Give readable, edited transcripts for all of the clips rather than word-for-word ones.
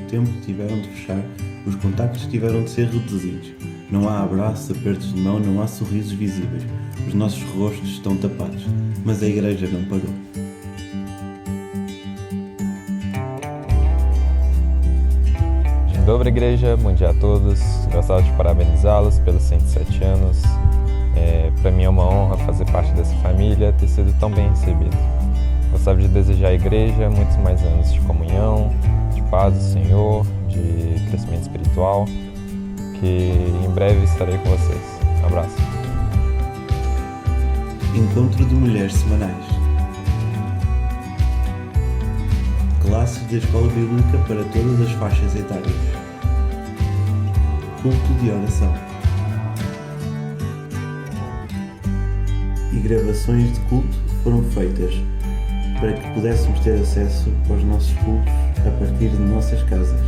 templo tiveram de fechar, os contactos tiveram de ser reduzidos. Não há abraços, apertos de mão, não há sorrisos visíveis. Os nossos rostos estão tapados, mas a Igreja não parou. Dzień dobry, Igreja, bom dia a todos. Gostava de parabenizá-los pelos 107 anos. Para mim é uma honra fazer parte dessa família, ter sido tão bem recebido. Gostava de desejar à Igreja muitos mais anos de comunhão, de paz do Senhor, de crescimento espiritual, que em breve estarei com vocês. Um abraço. Encontro de mulheres semanais. Classes da Escola Bíblica para todas as faixas etárias. Culto de oração. E gravações de culto foram feitas para que pudéssemos ter acesso aos nossos cultos a partir de nossas casas.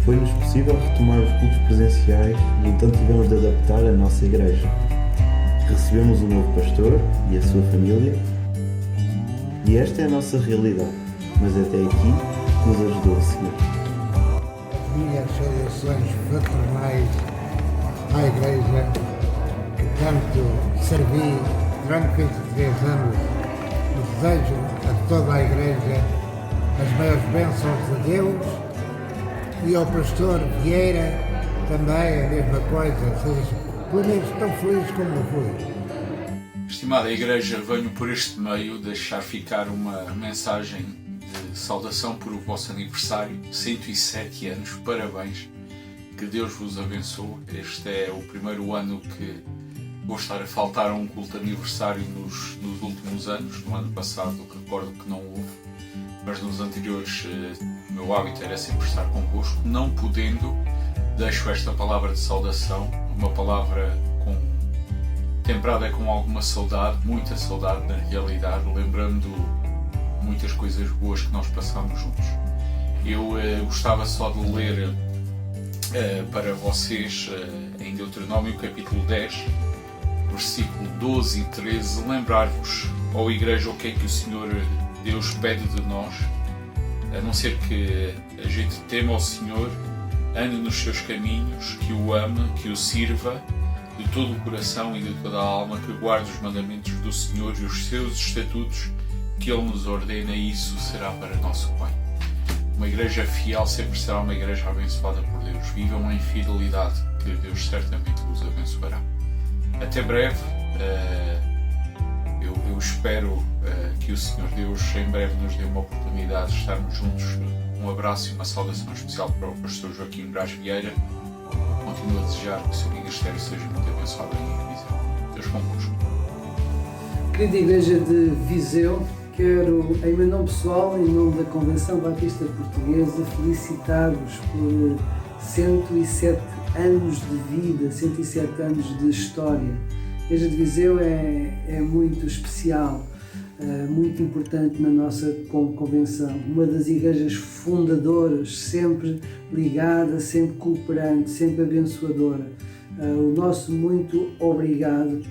Foi-nos possível retomar os cultos presenciais e então tivemos de adaptar a nossa igreja. Recebemos um novo pastor e a sua família, e esta é a nossa realidade, mas até aqui nos ajudou o Senhor. Minhas saudações fraternais à Igreja que tanto servi durante 23 anos. Desejo a toda a Igreja as maiores bênçãos de Deus e ao pastor Vieira também a mesma coisa, seja pelo menos tão feliz como eu fui. Estimada Igreja, venho por este meio deixar ficar uma mensagem de saudação por o vosso aniversário, 107 anos, parabéns, que Deus vos abençoe. Este é o primeiro ano que vou estar a faltar a um culto de aniversário nos últimos anos. No ano passado recordo que não houve, mas nos anteriores o meu hábito era sempre estar convosco. Não podendo, deixo esta palavra de saudação, uma palavra temperada com alguma saudade, muita saudade na realidade, lembrando muitas coisas boas que nós passámos juntos. Eu gostava só de ler para vocês em Deuteronômio capítulo 10, versículo 12 e 13, lembrar-vos, ó Igreja, o que é que o Senhor Deus pede de nós, a não ser que a gente tema ao Senhor, ande nos seus caminhos, que o ame, que o sirva de todo o coração e de toda a alma, que guarde os mandamentos do Senhor e os seus estatutos que Ele nos ordena, e isso será para nosso bem. Uma igreja fiel sempre será uma igreja abençoada por Deus. Vivam em fidelidade, que Deus certamente vos abençoará. Até breve. Eu espero que o Senhor Deus em breve nos dê uma oportunidade de estarmos juntos. Um abraço e uma saudação especial para o pastor Joaquim Braz Vieira. Continuo a desejar que o seu ministério seja muito abençoado em Viseu. Deus convosco. Querida Igreja de Viseu, quero, em meu nome pessoal, em nome da Convenção Batista Portuguesa, felicitá-vos por 107 anos de vida, 107 anos de história. A Igreja de Viseu é muito especial, muito importante na nossa convenção. Uma das igrejas fundadoras, sempre ligada, sempre cooperante, sempre abençoadora. O nosso muito obrigado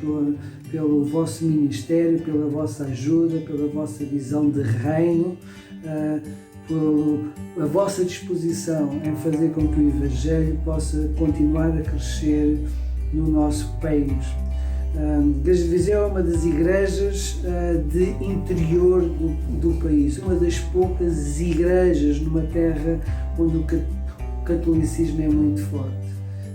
pelo vosso ministério, pela vossa ajuda, pela vossa visão de reino, pela vossa disposição em fazer com que o Evangelho possa continuar a crescer no nosso país. A Igreja de Viseu é uma das igrejas de interior do país, uma das poucas igrejas numa terra onde o catolicismo é muito forte.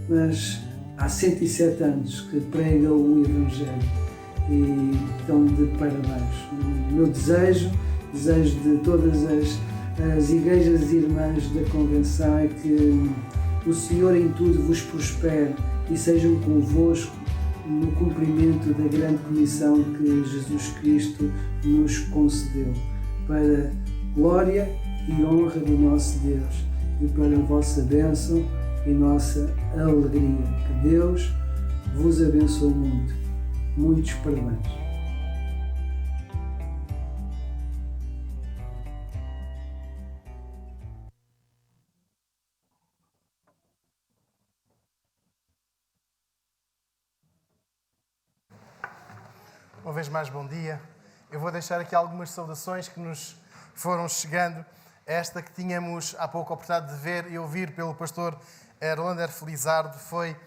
Mas há 107 anos que prega o Evangelho e estão de parabéns. O meu desejo de todas as igrejas irmãs da Convenção é que o Senhor em tudo vos prospere e sejam convosco no cumprimento da grande comissão que Jesus Cristo nos concedeu, para glória e honra do nosso Deus e para a vossa bênção e nossa alegria. Que Deus vos abençoe muito. Muitos parabéns. Uma vez mais, bom dia. Eu vou deixar aqui algumas saudações que nos foram chegando. Esta que tínhamos há pouco a oportunidade de ver e ouvir pelo pastor Erlander Felizardo foi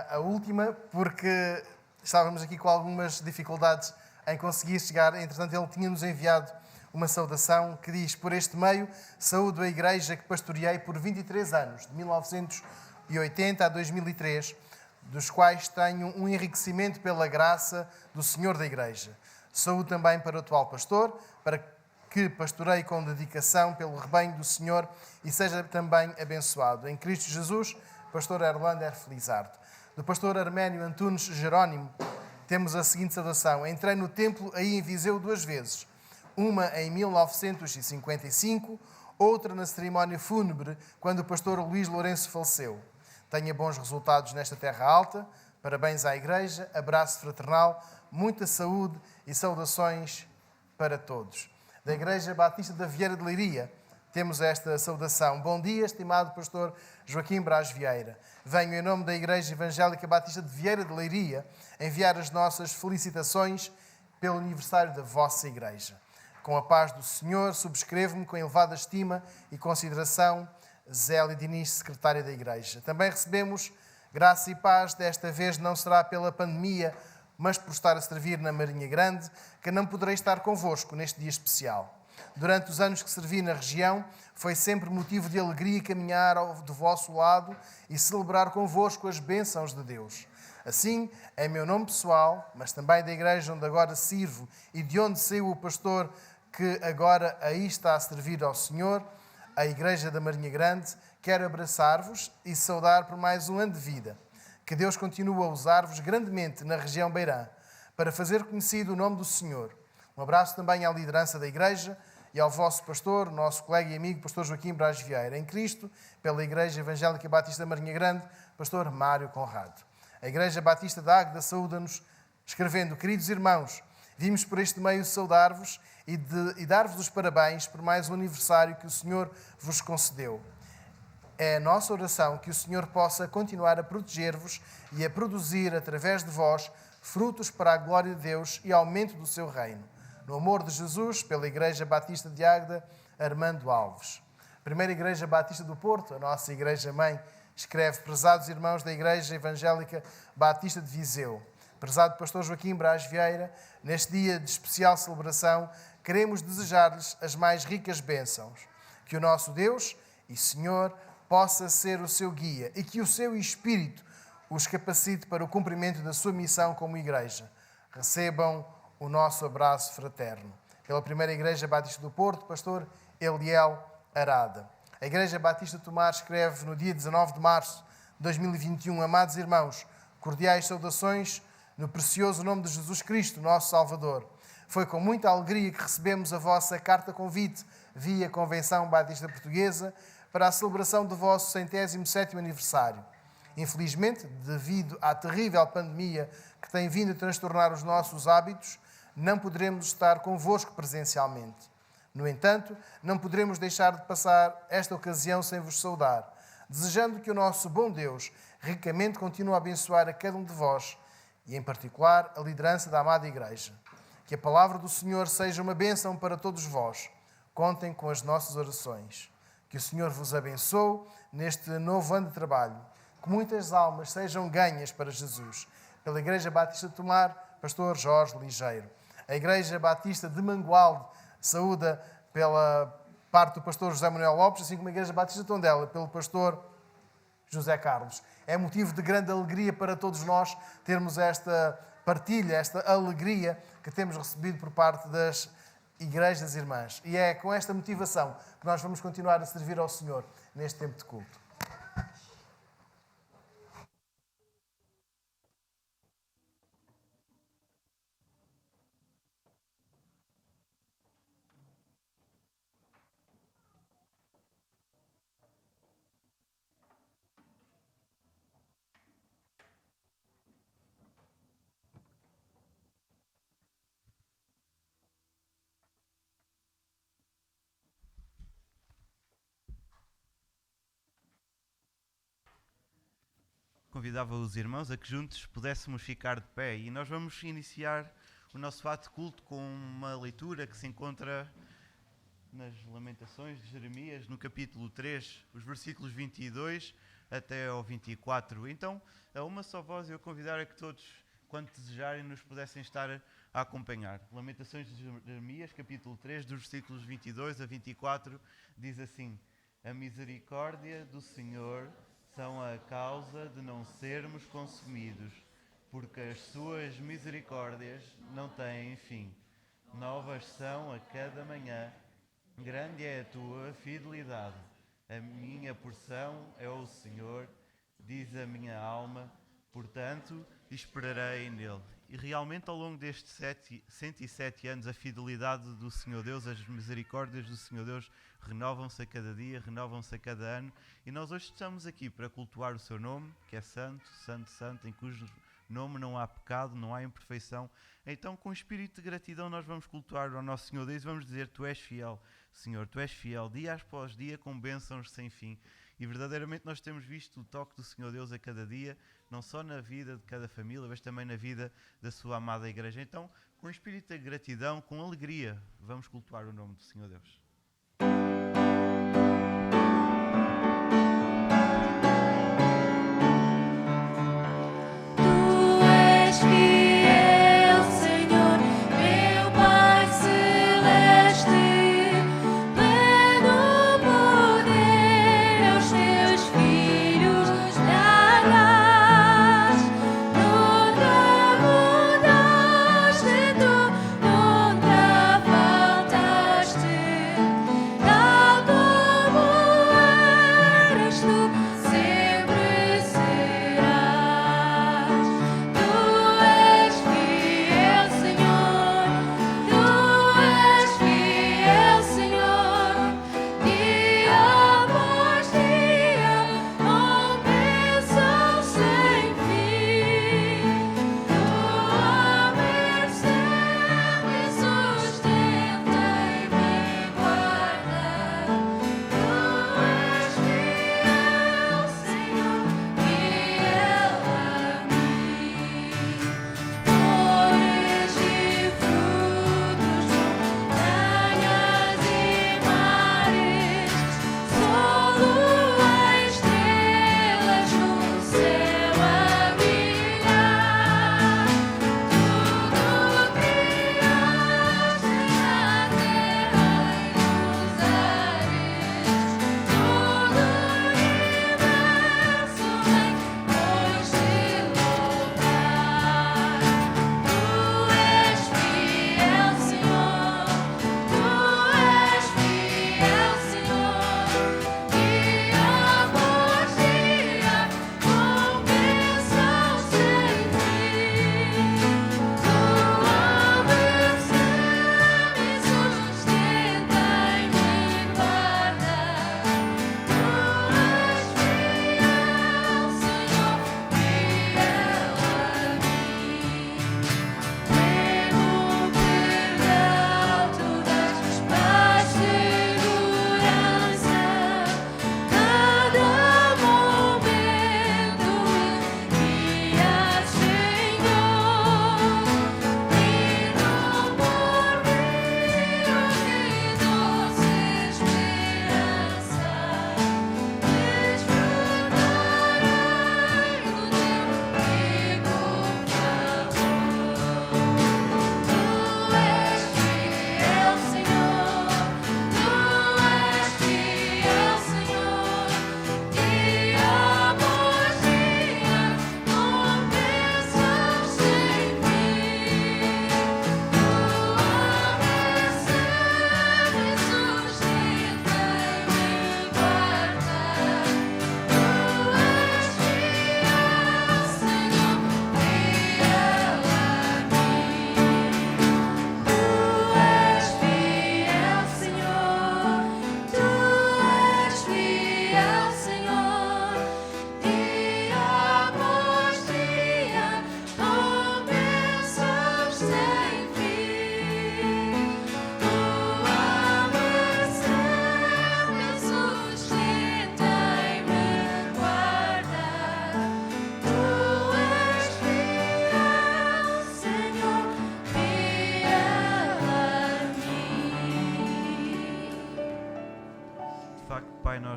a última, porque estávamos aqui com algumas dificuldades em conseguir chegar. Entretanto, ele tinha-nos enviado uma saudação que diz: por este meio, saúdo a igreja que pastoreei por 23 anos, de 1980 a 2003, dos quais tenho um enriquecimento pela graça do Senhor da Igreja. Saúdo também para o atual pastor, para que pastorei com dedicação pelo rebanho do Senhor e seja também abençoado. Em Cristo Jesus, pastor Erlander Felizardo. Do pastor Arménio Antunes Jerónimo, temos a seguinte saudação: entrei no templo aí em Viseu 2 vezes, uma em 1955, outra na cerimónia fúnebre, quando o pastor Luís Lourenço faleceu. Tenha bons resultados nesta terra alta, parabéns à Igreja, abraço fraternal, muita saúde e saudações para todos. Da Igreja Batista da Vieira de Leiria, temos esta saudação: bom dia, estimado pastor Joaquim Braz Vieira. Venho em nome da Igreja Evangélica Batista de Vieira de Leiria enviar as nossas felicitações pelo aniversário da vossa Igreja. Com a paz do Senhor, subscrevo-me com elevada estima e consideração, Zélia Diniz, secretária da Igreja. Também recebemos graça e paz, desta vez não será pela pandemia, mas por estar a servir na Marinha Grande, que não poderei estar convosco neste dia especial. Durante os anos que servi na região, foi sempre motivo de alegria caminhar do vosso lado e celebrar convosco as bênçãos de Deus. Assim, em meu nome pessoal, mas também da igreja onde agora sirvo e de onde saiu o pastor que agora aí está a servir ao Senhor, a Igreja da Marinha Grande, quero abraçar-vos e saudar por mais um ano de vida. Que Deus continue a usar-vos grandemente na região Beirã, para fazer conhecido o nome do Senhor. Um abraço também à liderança da Igreja e ao vosso pastor, nosso colega e amigo, pastor Joaquim Braz Vieira. Em Cristo, pela Igreja Evangélica Batista da Marinha Grande, pastor Mário Conrado. A Igreja Batista da Águeda saúda-nos, escrevendo: queridos irmãos, vimos por este meio saudar-vos e dar-vos os parabéns por mais um aniversário que o Senhor vos concedeu. É a nossa oração que o Senhor possa continuar a proteger-vos e a produzir, através de vós, frutos para a glória de Deus e aumento do seu reino. No amor de Jesus, pela Igreja Batista de Águeda, Armando Alves. Primeira Igreja Batista do Porto, a nossa Igreja-mãe, escreve: prezados irmãos da Igreja Evangélica Batista de Viseu, prezado pastor Joaquim Braz Vieira, neste dia de especial celebração, queremos desejar-lhes as mais ricas bênçãos. Que o nosso Deus e Senhor possa ser o seu guia e que o seu Espírito os capacite para o cumprimento da sua missão como Igreja. Recebam o nosso abraço fraterno. Pela Primeira Igreja Batista do Porto, pastor Eliel Arada. A Igreja Batista de Tomar escreve no dia 19 de março de 2021: amados irmãos, cordiais saudações no precioso nome de Jesus Cristo, nosso Salvador. Foi com muita alegria que recebemos a vossa carta-convite via Convenção Batista Portuguesa para a celebração do vosso 107º aniversário. Infelizmente, devido à terrível pandemia que tem vindo a transtornar os nossos hábitos, não poderemos estar convosco presencialmente. No entanto, não poderemos deixar de passar esta ocasião sem vos saudar, desejando que o nosso bom Deus ricamente continue a abençoar a cada um de vós e, em particular, a liderança da amada Igreja. Que a palavra do Senhor seja uma bênção para todos vós. Contem com as nossas orações. Que o Senhor vos abençoe neste novo ano de trabalho. Que muitas almas sejam ganhas para Jesus. Pela Igreja Batista de Tomar, pastor Jorge Ligeiro. A Igreja Batista de Mangualde saúda pela parte do pastor José Manuel Lopes, assim como a Igreja Batista de Tondela, pelo pastor José Carlos. É motivo de grande alegria para todos nós termos esta partilha, esta alegria que temos recebido por parte das igrejas irmãs. E é com esta motivação que nós vamos continuar a servir ao Senhor neste tempo de culto. Convidava os irmãos a que juntos pudéssemos ficar de pé e nós vamos iniciar o nosso ato de culto com uma leitura que se encontra nas Lamentações de Jeremias, no capítulo 3, os versículos 22 até ao 24. Então, a uma só voz eu convidar a que todos, quando desejarem, nos pudessem estar a acompanhar. Lamentações de Jeremias, capítulo 3, dos versículos 22 a 24, diz assim: a misericórdia do Senhor são a causa de não sermos consumidos, porque as suas misericórdias não têm fim. Novas são a cada manhã, grande é a tua fidelidade. A minha porção é o Senhor, diz a minha alma, portanto esperarei nele. E realmente ao longo destes 107 anos a fidelidade do Senhor Deus, as misericórdias do Senhor Deus renovam-se a cada dia, renovam-se a cada ano, e nós hoje estamos aqui para cultuar o seu nome, que é santo, santo, santo, em cujo nome não há pecado, não há imperfeição. Então, com espírito de gratidão, nós vamos cultuar ao nosso Senhor Deus e vamos dizer: tu és fiel, Senhor, tu és fiel, dia após dia, com bênçãos sem fim. E verdadeiramente nós temos visto o toque do Senhor Deus a cada dia, não só na vida de cada família, mas também na vida da sua amada igreja. Então, com espírito de gratidão, com alegria, vamos cultuar o nome do Senhor Deus. Nunca faltaste.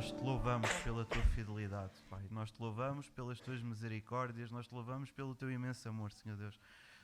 nós te louvamos pela tua fidelidade, Pai. Nós te louvamos pelas tuas misericórdias, nós te louvamos pelo teu imenso amor, Senhor Deus.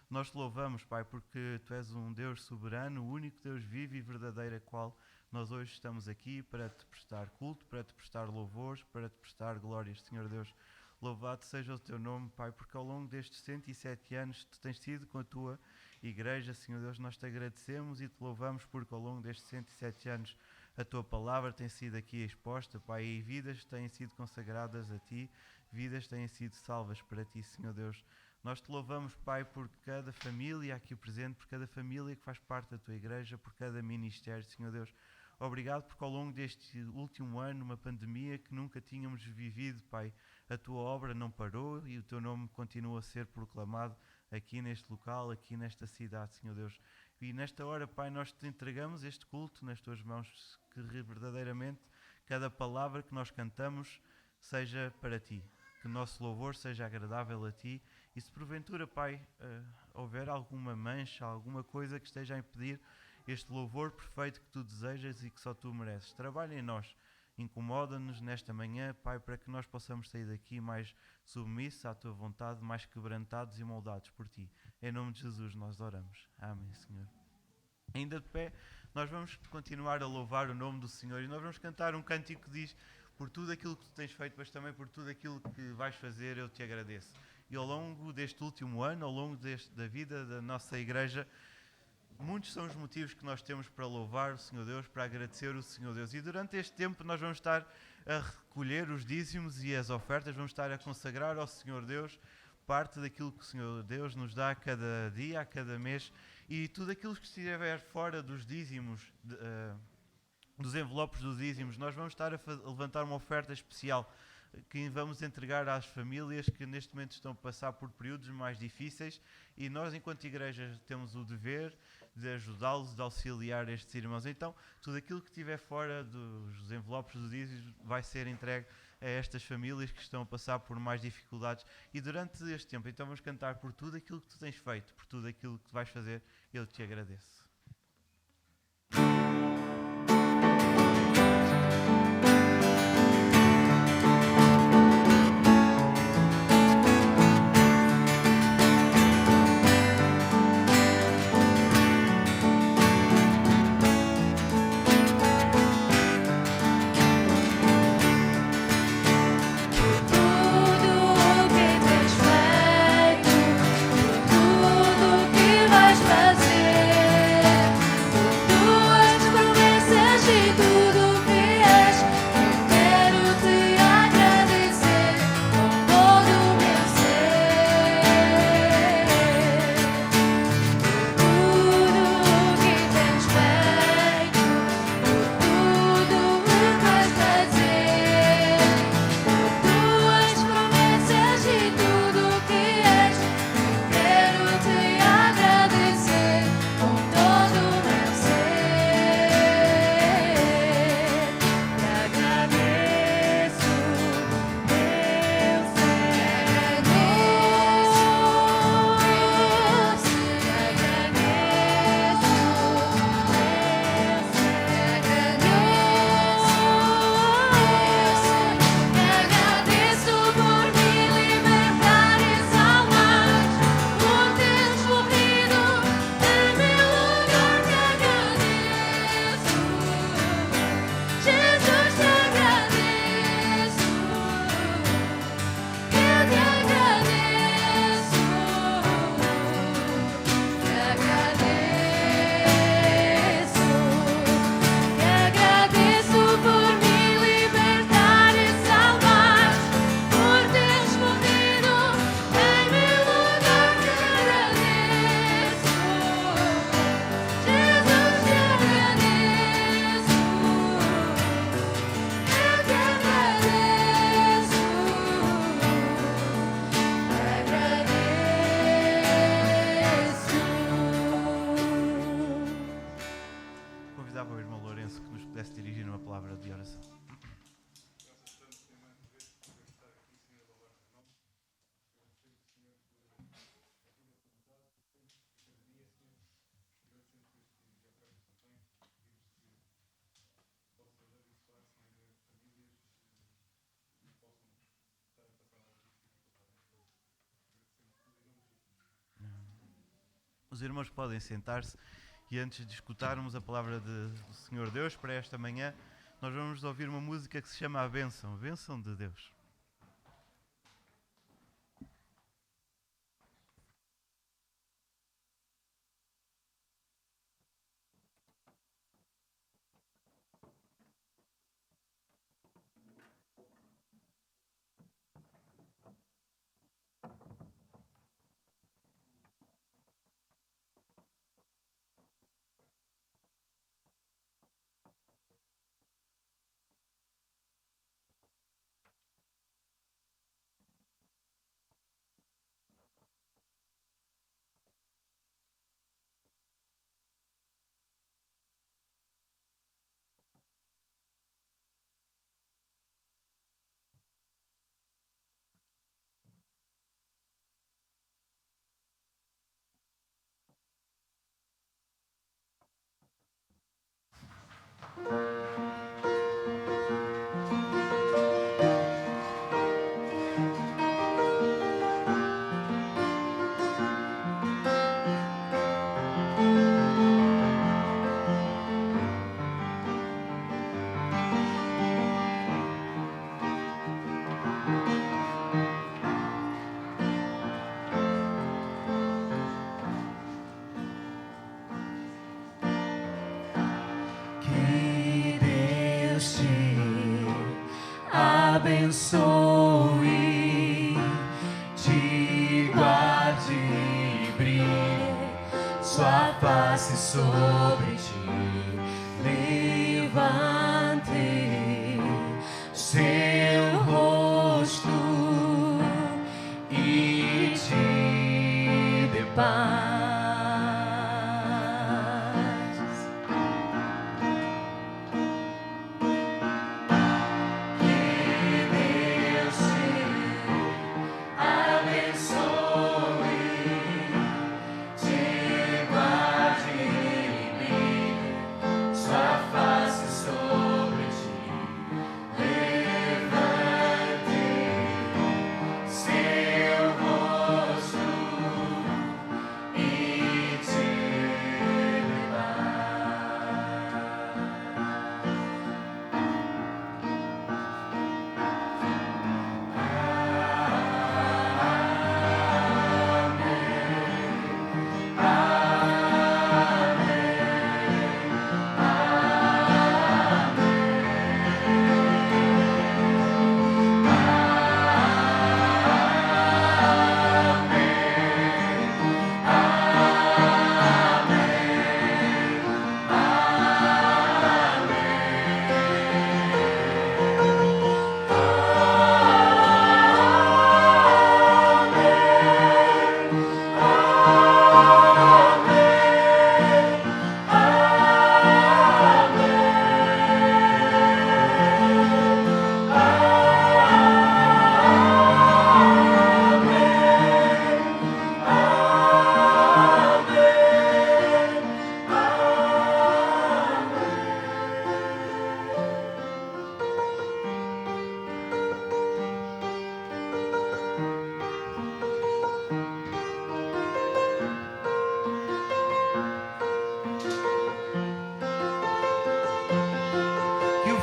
Nós te louvamos, Pai, porque tu és um Deus soberano, o único Deus vivo e verdadeiro, a qual nós hoje estamos aqui para te prestar culto, para te prestar louvores, para te prestar glórias, Senhor Deus. Louvado seja o teu nome, Pai, porque ao longo destes 107 anos tu tens sido com a tua igreja, Senhor Deus. Nós te agradecemos e te louvamos porque ao longo destes 107 anos a tua palavra tem sido aqui exposta, Pai, e vidas têm sido consagradas a ti, vidas têm sido salvas para ti, Senhor Deus. Nós te louvamos, Pai, por cada família aqui presente, por cada família que faz parte da tua igreja, por cada ministério, Senhor Deus. Obrigado porque ao longo deste último ano, uma pandemia que nunca tínhamos vivido, Pai, a tua obra não parou e o teu nome continua a ser proclamado aqui neste local, aqui nesta cidade, Senhor Deus. E nesta hora, Pai, nós te entregamos este culto nas tuas mãos, que verdadeiramente cada palavra que nós cantamos seja para ti, que o nosso louvor seja agradável a ti. E se porventura, Pai, houver alguma mancha, alguma coisa que esteja a impedir este louvor perfeito que tu desejas e que só tu mereces, trabalha em nós, incomoda-nos nesta manhã, Pai, para que nós possamos sair daqui mais submissos à tua vontade, mais quebrantados e moldados por ti. Em nome de Jesus nós oramos. Amém, Senhor. Ainda de pé, nós vamos continuar a louvar o nome do Senhor e nós vamos cantar um cântico que diz: por tudo aquilo que tu tens feito, mas também por tudo aquilo que vais fazer, eu te agradeço. E ao longo deste último ano, ao longo da vida da nossa igreja, muitos são os motivos que nós temos para louvar o Senhor Deus, para agradecer o Senhor Deus. E durante este tempo nós vamos estar a recolher os dízimos e as ofertas, vamos estar a consagrar ao Senhor Deus parte daquilo que o Senhor Deus nos dá a cada dia, a cada mês, e tudo aquilo que estiver fora dos dízimos, dos envelopes dos dízimos, nós vamos estar a levantar uma oferta especial que vamos entregar às famílias que neste momento estão a passar por períodos mais difíceis, e nós enquanto igreja temos o dever de ajudá-los, de auxiliar estes irmãos. Então tudo aquilo que estiver fora dos envelopes dos dízimos vai ser entregue a estas famílias que estão a passar por mais dificuldades. E durante este tempo então vamos cantar: por tudo aquilo que tu tens feito, por tudo aquilo que tu vais fazer, eu te agradeço. Tudo que vais fazer. Os irmãos podem sentar-se e antes de escutarmos a palavra do Senhor Deus para esta manhã, nós vamos ouvir uma música que se chama A Bênção, Bênção de Deus. Abençoe, te guarde e brilhe sua face sobre ti. Levante seu rosto e te dê paz.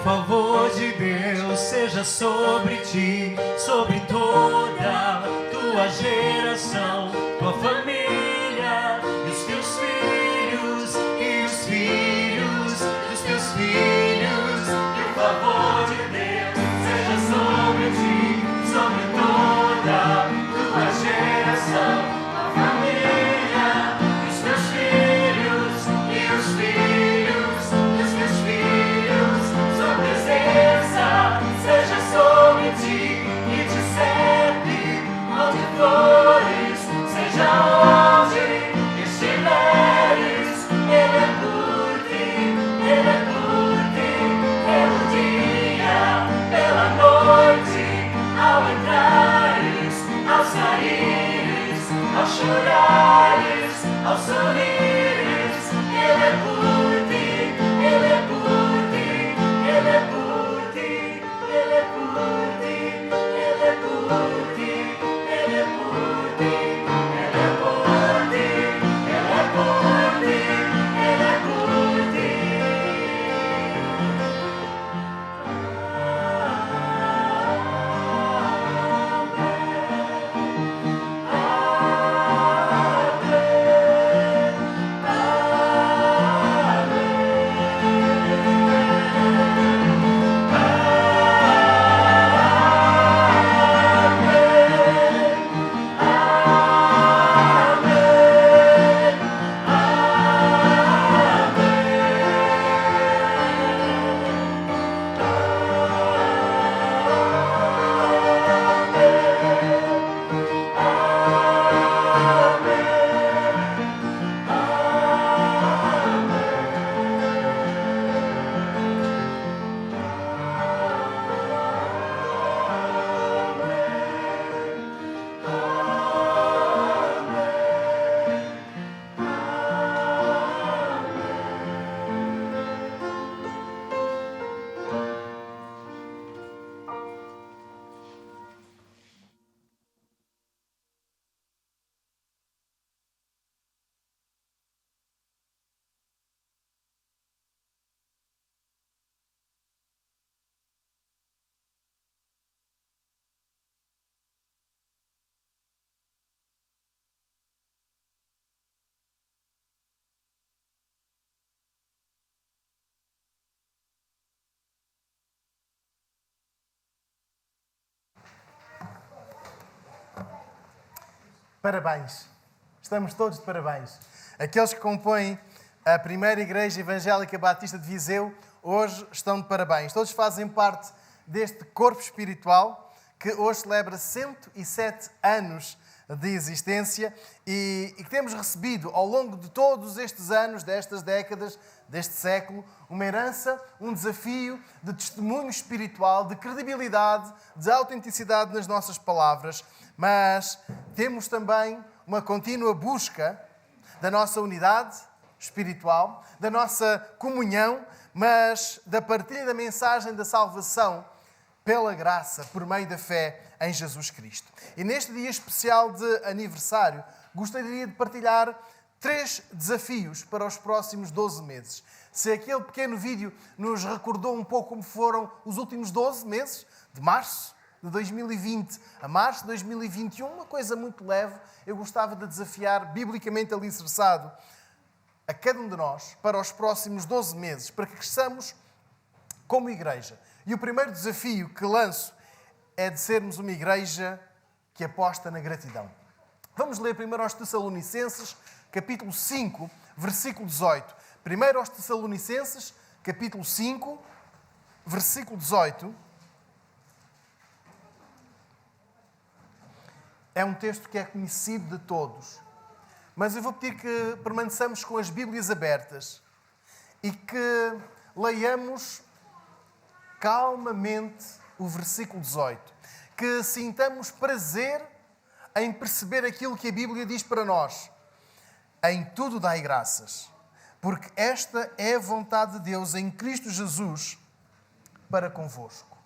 favor de Deus seja sobre ti, sobre toda tua geração, tua família e os teus filhos e os filhos dos teus filhos. Que o favor de Deus seja sobre ti, sobre toda tua geração, tua família e os teus filhos e os filhos dos teus filhos. Sua presença seja sobre ti e te serve onde fores, seja onde parabéns. Estamos todos de parabéns. Aqueles que compõem a primeira Igreja Evangélica Batista de Viseu hoje estão de parabéns. Todos fazem parte deste corpo espiritual que hoje celebra 107 anos de existência e que temos recebido ao longo de todos estes anos, destas décadas, deste século, uma herança, um desafio de testemunho espiritual, de credibilidade, de autenticidade nas nossas palavras, mas temos também uma contínua busca da nossa unidade espiritual, da nossa comunhão, mas da partilha da mensagem da salvação pela graça, por meio da fé em Jesus Cristo. E neste dia especial de aniversário, gostaria de partilhar 3 desafios para os próximos 12 meses. Se aquele pequeno vídeo nos recordou um pouco como foram os últimos 12 meses, de março de 2020 a março de 2021, uma coisa muito leve, eu gostava de desafiar, biblicamente alicerçado, a cada um de nós, para os próximos 12 meses, para que cresçamos como igreja. E o primeiro desafio que lanço é de sermos uma igreja que aposta na gratidão. Vamos ler primeiro aos Tessalonicenses, capítulo 5, versículo 18. Primeiro aos Tessalonicenses, capítulo 5, versículo 18. É um texto que é conhecido de todos. Mas eu vou pedir que permaneçamos com as Bíblias abertas e que leiamos calmamente o versículo 18. Que sintamos prazer em perceber aquilo que a Bíblia diz para nós. Em tudo dai graças, porque esta é a vontade de Deus em Cristo Jesus para convosco.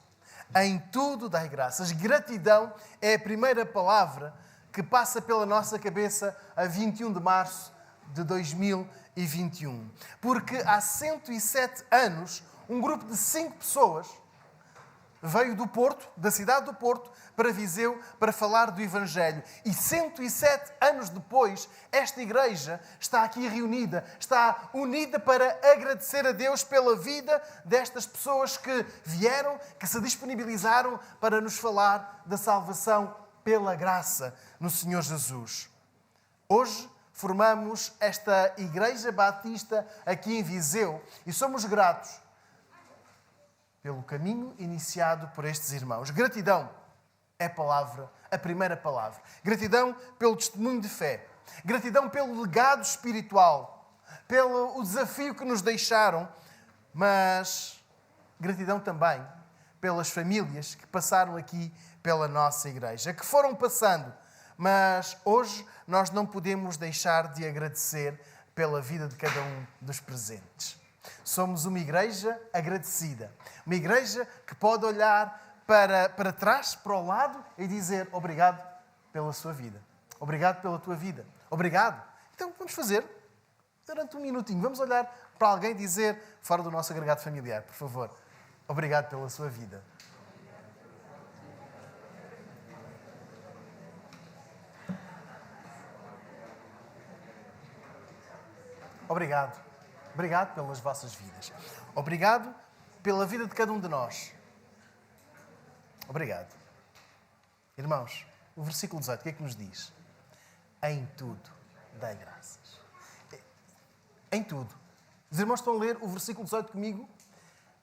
Em tudo dai graças. Gratidão é a primeira palavra que passa pela nossa cabeça a 21 de março de 2021. Porque há 107 anos, um grupo de 5 pessoas veio do Porto, da cidade do Porto, para Viseu, para falar do Evangelho. E 107 anos depois, esta igreja está aqui reunida, está unida para agradecer a Deus pela vida destas pessoas que vieram, que se disponibilizaram para nos falar da salvação pela graça no Senhor Jesus. Hoje formamos esta Igreja Batista aqui em Viseu e somos gratos pelo caminho iniciado por estes irmãos. Gratidão é a palavra, a primeira palavra. Gratidão pelo testemunho de fé. Gratidão pelo legado espiritual, pelo desafio que nos deixaram, mas gratidão também pelas famílias que passaram aqui pela nossa igreja, que foram passando, mas hoje nós não podemos deixar de agradecer pela vida de cada um dos presentes. Somos uma igreja agradecida, uma igreja que pode olhar para trás, para o lado e dizer obrigado pela sua vida, obrigado pela tua vida, obrigado. Então vamos fazer durante um minutinho, vamos olhar para alguém e dizer, fora do nosso agregado familiar, por favor, obrigado pela sua vida. Obrigado. Obrigado pelas vossas vidas. Obrigado pela vida de cada um de nós. Obrigado. Irmãos, o versículo 18, o que é que nos diz? Em tudo dai graças. Em tudo. Os irmãos estão a ler o versículo 18 comigo?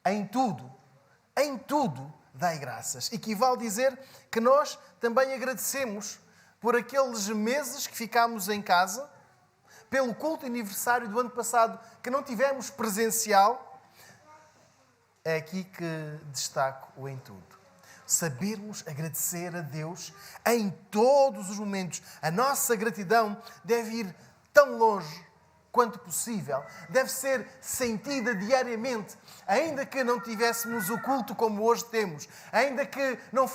Em tudo dai graças. Equivale a dizer que nós também agradecemos por aqueles meses que ficámos em casa, pelo culto aniversário do ano passado que não tivemos presencial. É aqui que destaco o em tudo. Sabermos agradecer a Deus em todos os momentos. A nossa gratidão deve ir tão longe quanto possível. Deve ser sentida diariamente. Ainda que não tivéssemos o culto como hoje temos. Ainda que não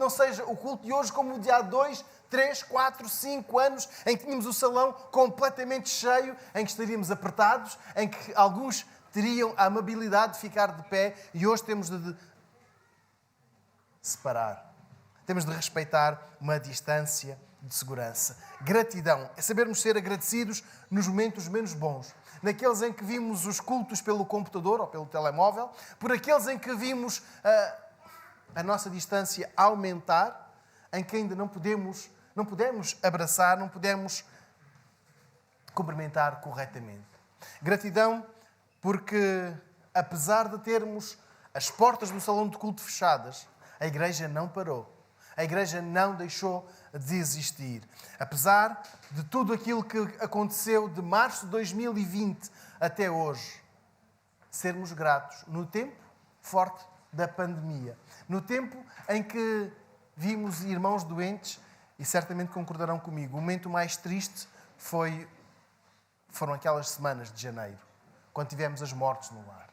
seja o culto de hoje como o de há 2, 3, 4, 5 anos, em que tínhamos o salão completamente cheio, em que estaríamos apertados, em que alguns teriam a amabilidade de ficar de pé e hoje temos de separar. Temos de respeitar uma distância de segurança. Gratidão é sabermos ser agradecidos nos momentos menos bons. Naqueles em que vimos os cultos pelo computador ou pelo telemóvel, por aqueles em que vimos a nossa distância aumentar, em que ainda não não pudemos abraçar, não pudemos cumprimentar corretamente. Gratidão porque, apesar de termos as portas do salão de culto fechadas, a igreja não parou. A igreja não deixou de existir. Apesar de tudo aquilo que aconteceu de março de 2020 até hoje, sermos gratos no tempo forte da pandemia, no tempo em que vimos irmãos doentes, e certamente concordarão comigo, o momento mais triste foram aquelas semanas de janeiro, quando tivemos as mortes no lar.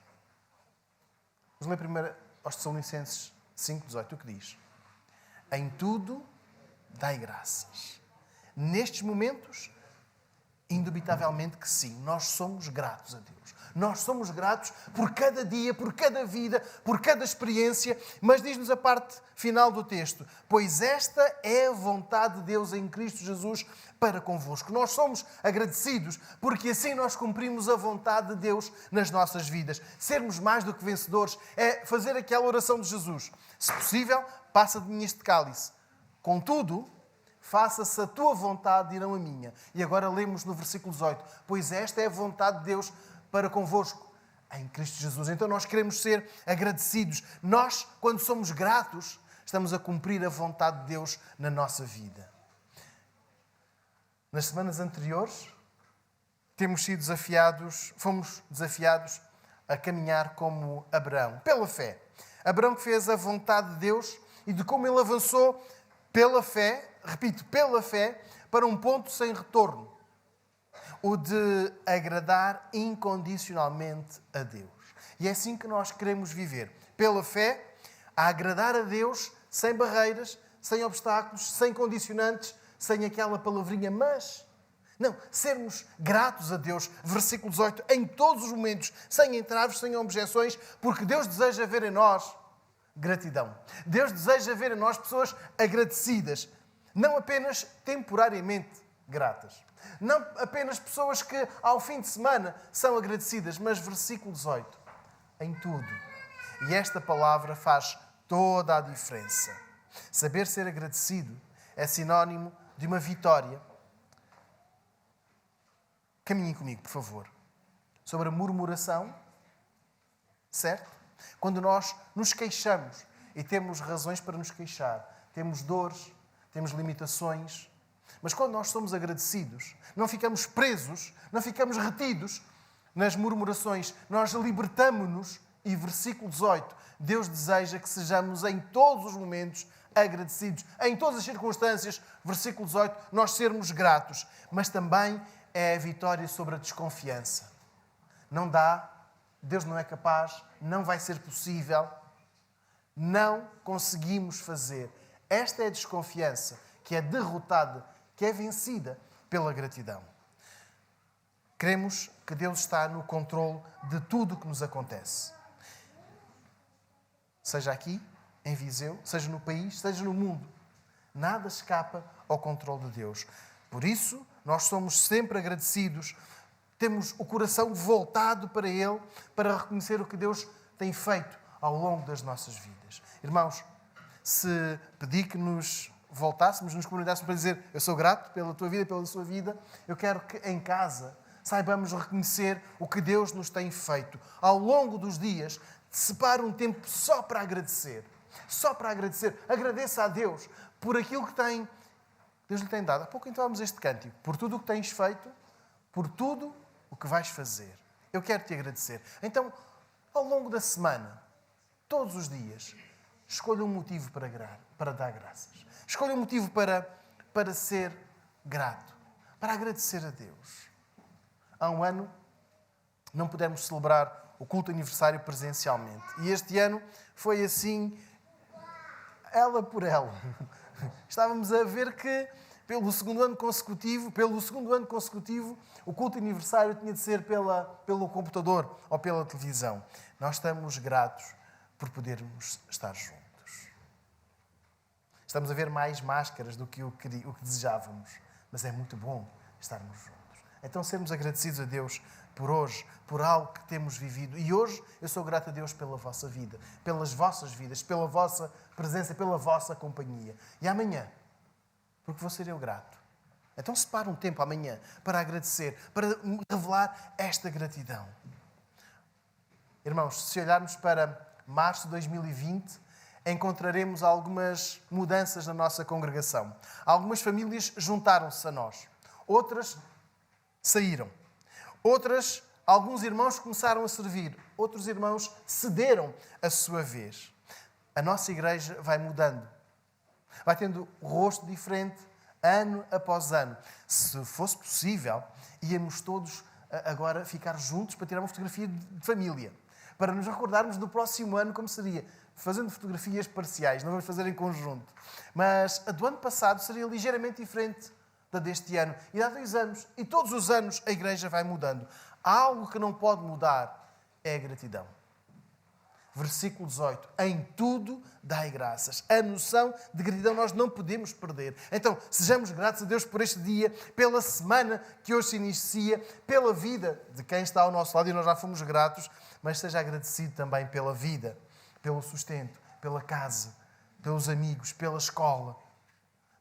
Vamos ler primeiro aos Tessalonicenses 5,18, o que diz? Em tudo dai graças. Nestes momentos, indubitavelmente que sim, nós somos gratos a Deus. Nós somos gratos por cada dia, por cada vida, por cada experiência, mas diz-nos a parte final do texto: pois esta é a vontade de Deus em Cristo Jesus para convosco. Nós somos agradecidos porque assim nós cumprimos a vontade de Deus nas nossas vidas. Sermos mais do que vencedores é fazer aquela oração de Jesus: se possível, passa de mim este cálice. Contudo, faça-se a tua vontade e não a minha. E agora lemos no versículo 18: pois esta é a vontade de Deus para convosco em Cristo Jesus. Então nós queremos ser agradecidos. Nós, quando somos gratos, estamos a cumprir a vontade de Deus na nossa vida. Nas semanas anteriores, fomos desafiados a caminhar como Abraão, pela fé. Abraão que fez a vontade de Deus e de como ele avançou pela fé, repito, pela fé, para um ponto sem retorno. O de agradar incondicionalmente a Deus. E é assim que nós queremos viver. Pela fé, a agradar a Deus sem barreiras, sem obstáculos, sem condicionantes, sem aquela palavrinha mas. Não, sermos gratos a Deus, versículo 18, em todos os momentos, sem entraves, sem objeções, porque Deus deseja ver em nós gratidão. Deus deseja ver em nós pessoas agradecidas, não apenas temporariamente gratas. Não apenas pessoas que ao fim de semana são agradecidas, mas versículo 18, em tudo. E esta palavra faz toda a diferença. Saber ser agradecido é sinónimo de uma vitória. Caminhem comigo, por favor. Sobre a murmuração, certo? Quando nós nos queixamos, e temos razões para nos queixar, temos dores, temos limitações, mas quando nós somos agradecidos, não ficamos presos, não ficamos retidos nas murmurações, nós libertamo-nos. E versículo 18, Deus deseja que sejamos em todos os momentos agradecidos, em todas as circunstâncias. Versículo 18, nós sermos gratos, mas também é a vitória sobre a desconfiança. Não dá, Deus não é capaz, não vai ser possível, não conseguimos fazer. Esta é a desconfiança que é derrotada, que é vencida pela gratidão. Cremos que Deus está no controle de tudo o que nos acontece. Seja aqui, em Viseu, seja no país, seja no mundo. Nada escapa ao controle de Deus. Por isso, nós somos sempre agradecidos. Temos o coração voltado para Ele, para reconhecer o que Deus tem feito ao longo das nossas vidas. Irmãos, se pedir que nos voltássemos, nos comunitássemos para dizer eu sou grato pela tua vida e pela sua vida, eu quero que em casa saibamos reconhecer o que Deus nos tem feito. Ao longo dos dias, separe um tempo só para agradecer. Só para agradecer. Agradeça a Deus por aquilo que Deus lhe tem dado. Há pouco entoámos este cântico. Por tudo o que tens feito, por tudo o que vais fazer. Eu quero te agradecer. Então, ao longo da semana, todos os dias, escolha um motivo para dar graças. Escolha um motivo para ser grato. Para agradecer a Deus. Há um ano, não pudemos celebrar o culto aniversário presencialmente. E este ano foi assim, ela por ela. Estávamos a ver que pelo segundo ano consecutivo, o culto aniversário tinha de ser pelo computador ou pela televisão. Nós estamos gratos por podermos estar juntos. Estamos a ver mais máscaras do que o que desejávamos, mas é muito bom estarmos juntos. Então, sermos agradecidos a Deus por hoje, por algo que temos vivido. E hoje eu sou grato a Deus pela vossa vida, pelas vossas vidas, pela vossa presença, pela vossa companhia. E amanhã porque vou ser eu grato. Então separa um tempo amanhã para agradecer, para revelar esta gratidão. Irmãos, se olharmos para março de 2020, encontraremos algumas mudanças na nossa congregação. Algumas famílias juntaram-se a nós. Outras saíram. Outras, alguns irmãos começaram a servir. Outros irmãos cederam a sua vez. A nossa igreja vai mudando. Vai tendo rosto diferente, ano após ano. Se fosse possível, íamos todos agora ficar juntos para tirar uma fotografia de família. Para nos recordarmos do próximo ano como seria. Fazendo fotografias parciais, não vamos fazer em conjunto. Mas a do ano passado seria ligeiramente diferente da deste ano. E há 2 anos. E todos os anos a igreja vai mudando. Há algo que não pode mudar, é a gratidão. Versículo 18. Em tudo dai graças. A noção de gratidão nós não podemos perder. Então, sejamos gratos a Deus por este dia, pela semana que hoje se inicia, pela vida de quem está ao nosso lado, e nós já fomos gratos, mas seja agradecido também pela vida, pelo sustento, pela casa, pelos amigos, pela escola.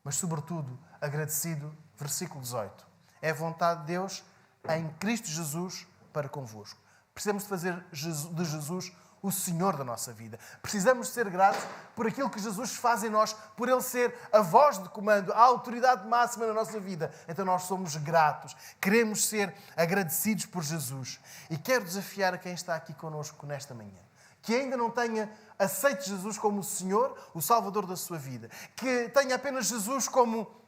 Mas, sobretudo, agradecido, versículo 18. É a vontade de Deus em Cristo Jesus para convosco. Precisamos de fazer de Jesus o Senhor da nossa vida. Precisamos ser gratos por aquilo que Jesus faz em nós, por Ele ser a voz de comando, a autoridade máxima na nossa vida. Então nós somos gratos. Queremos ser agradecidos por Jesus. E quero desafiar a quem está aqui connosco nesta manhã, que ainda não tenha aceito Jesus como o Senhor, o Salvador da sua vida, que tenha apenas Jesus como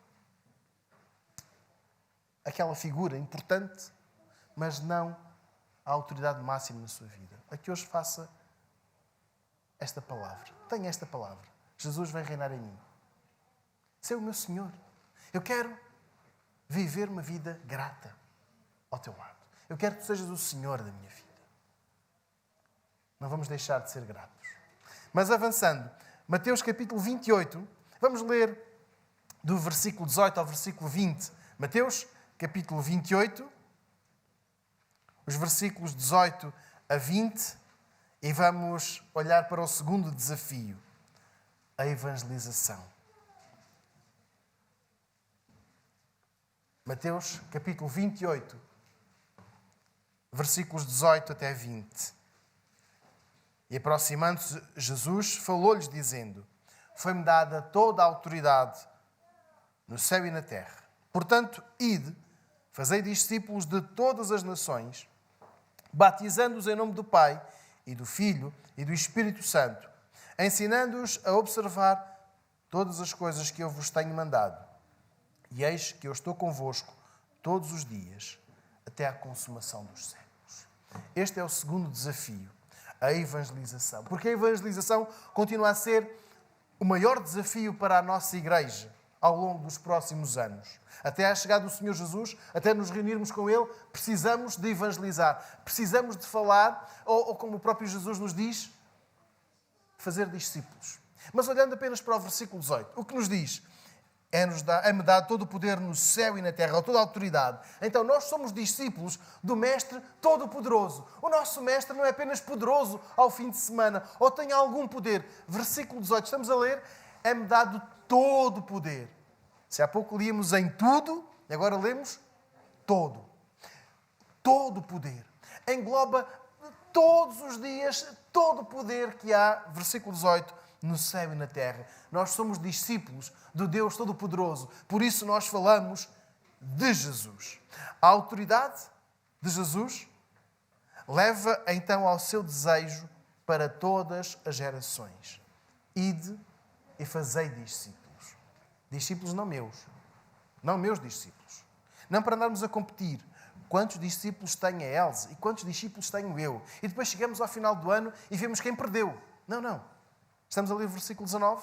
aquela figura importante, mas não a autoridade máxima na sua vida. A que hoje faça esta palavra. Tenha esta palavra. Jesus vem reinar em mim. Ser o meu Senhor. Eu quero viver uma vida grata ao teu lado. Eu quero que tu sejas o Senhor da minha vida. Não vamos deixar de ser gratos. Mas avançando, Mateus capítulo 28, vamos ler do versículo 18 ao versículo 20. Mateus capítulo 28, os versículos 18 a 20, e vamos olhar para o segundo desafio, a evangelização. Mateus capítulo 28, versículos 18 até 20. E aproximando-se Jesus, falou-lhes dizendo: foi-me dada toda a autoridade no céu e na terra. Portanto, ide, fazei discípulos de todas as nações, batizando-os em nome do Pai e do Filho e do Espírito Santo, ensinando-os a observar todas as coisas que eu vos tenho mandado. E eis que eu estou convosco todos os dias, até à consumação dos séculos. Este é o segundo desafio, a evangelização. Porque a evangelização continua a ser o maior desafio para a nossa igreja ao longo dos próximos anos. Até à chegada do Senhor Jesus, até nos reunirmos com Ele, precisamos de evangelizar. Precisamos de falar, ou como o próprio Jesus nos diz, fazer discípulos. Mas olhando apenas para o versículo 18, o que nos diz? É-me dado todo o poder no céu e na terra, toda a autoridade. Então nós somos discípulos do Mestre Todo-Poderoso. O nosso Mestre não é apenas poderoso ao fim de semana, ou tem algum poder. Versículo 18, estamos a ler, é-me dado todo o poder. Se há pouco líamos em tudo, e agora lemos todo. Todo o poder. Engloba todos os dias, todo o poder que há, versículo 18, no céu e na terra. Nós somos discípulos do Deus Todo-Poderoso. Por isso nós falamos de Jesus. A autoridade de Jesus leva então ao seu desejo para todas as gerações. Ide e fazei discípulos. Discípulos não meus discípulos. Não para andarmos a competir. Quantos discípulos tem a Elze e quantos discípulos tenho eu? E depois chegamos ao final do ano e vemos quem perdeu. Não. Estamos a ler o versículo 19.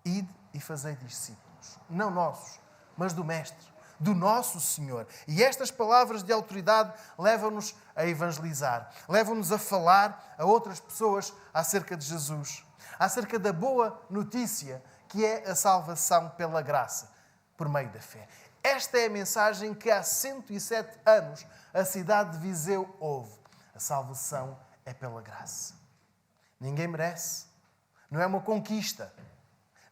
Ide e fazei discípulos. Não nossos, mas do Mestre, do nosso Senhor. E estas palavras de autoridade levam-nos a evangelizar. Levam-nos a falar a outras pessoas acerca de Jesus. Acerca da boa notícia que é a salvação pela graça, por meio da fé. Esta é a mensagem que há 107 anos a cidade de Viseu ouve. A salvação é pela graça. Ninguém merece. Não é uma conquista.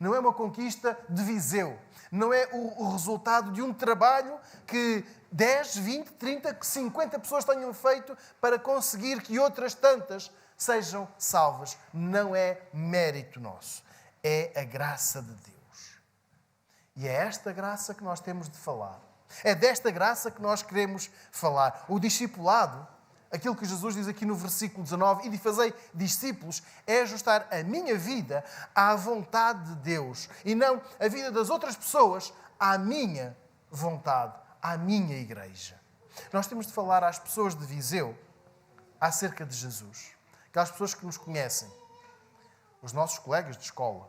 não é uma conquista de Viseu, não é o resultado de um trabalho que 10, 20, 30, 50 pessoas tenham feito para conseguir que outras tantas sejam salvas. Não é mérito nosso, é a graça de Deus. E é esta graça que nós temos de falar. É desta graça que nós queremos falar. O discipulado, aquilo que Jesus diz aqui no versículo 19, e de fazer discípulos, é ajustar a minha vida à vontade de Deus e não a vida das outras pessoas à minha vontade, à minha igreja. Nós temos de falar às pessoas de Viseu acerca de Jesus. Aquelas pessoas que nos conhecem, os nossos colegas de escola,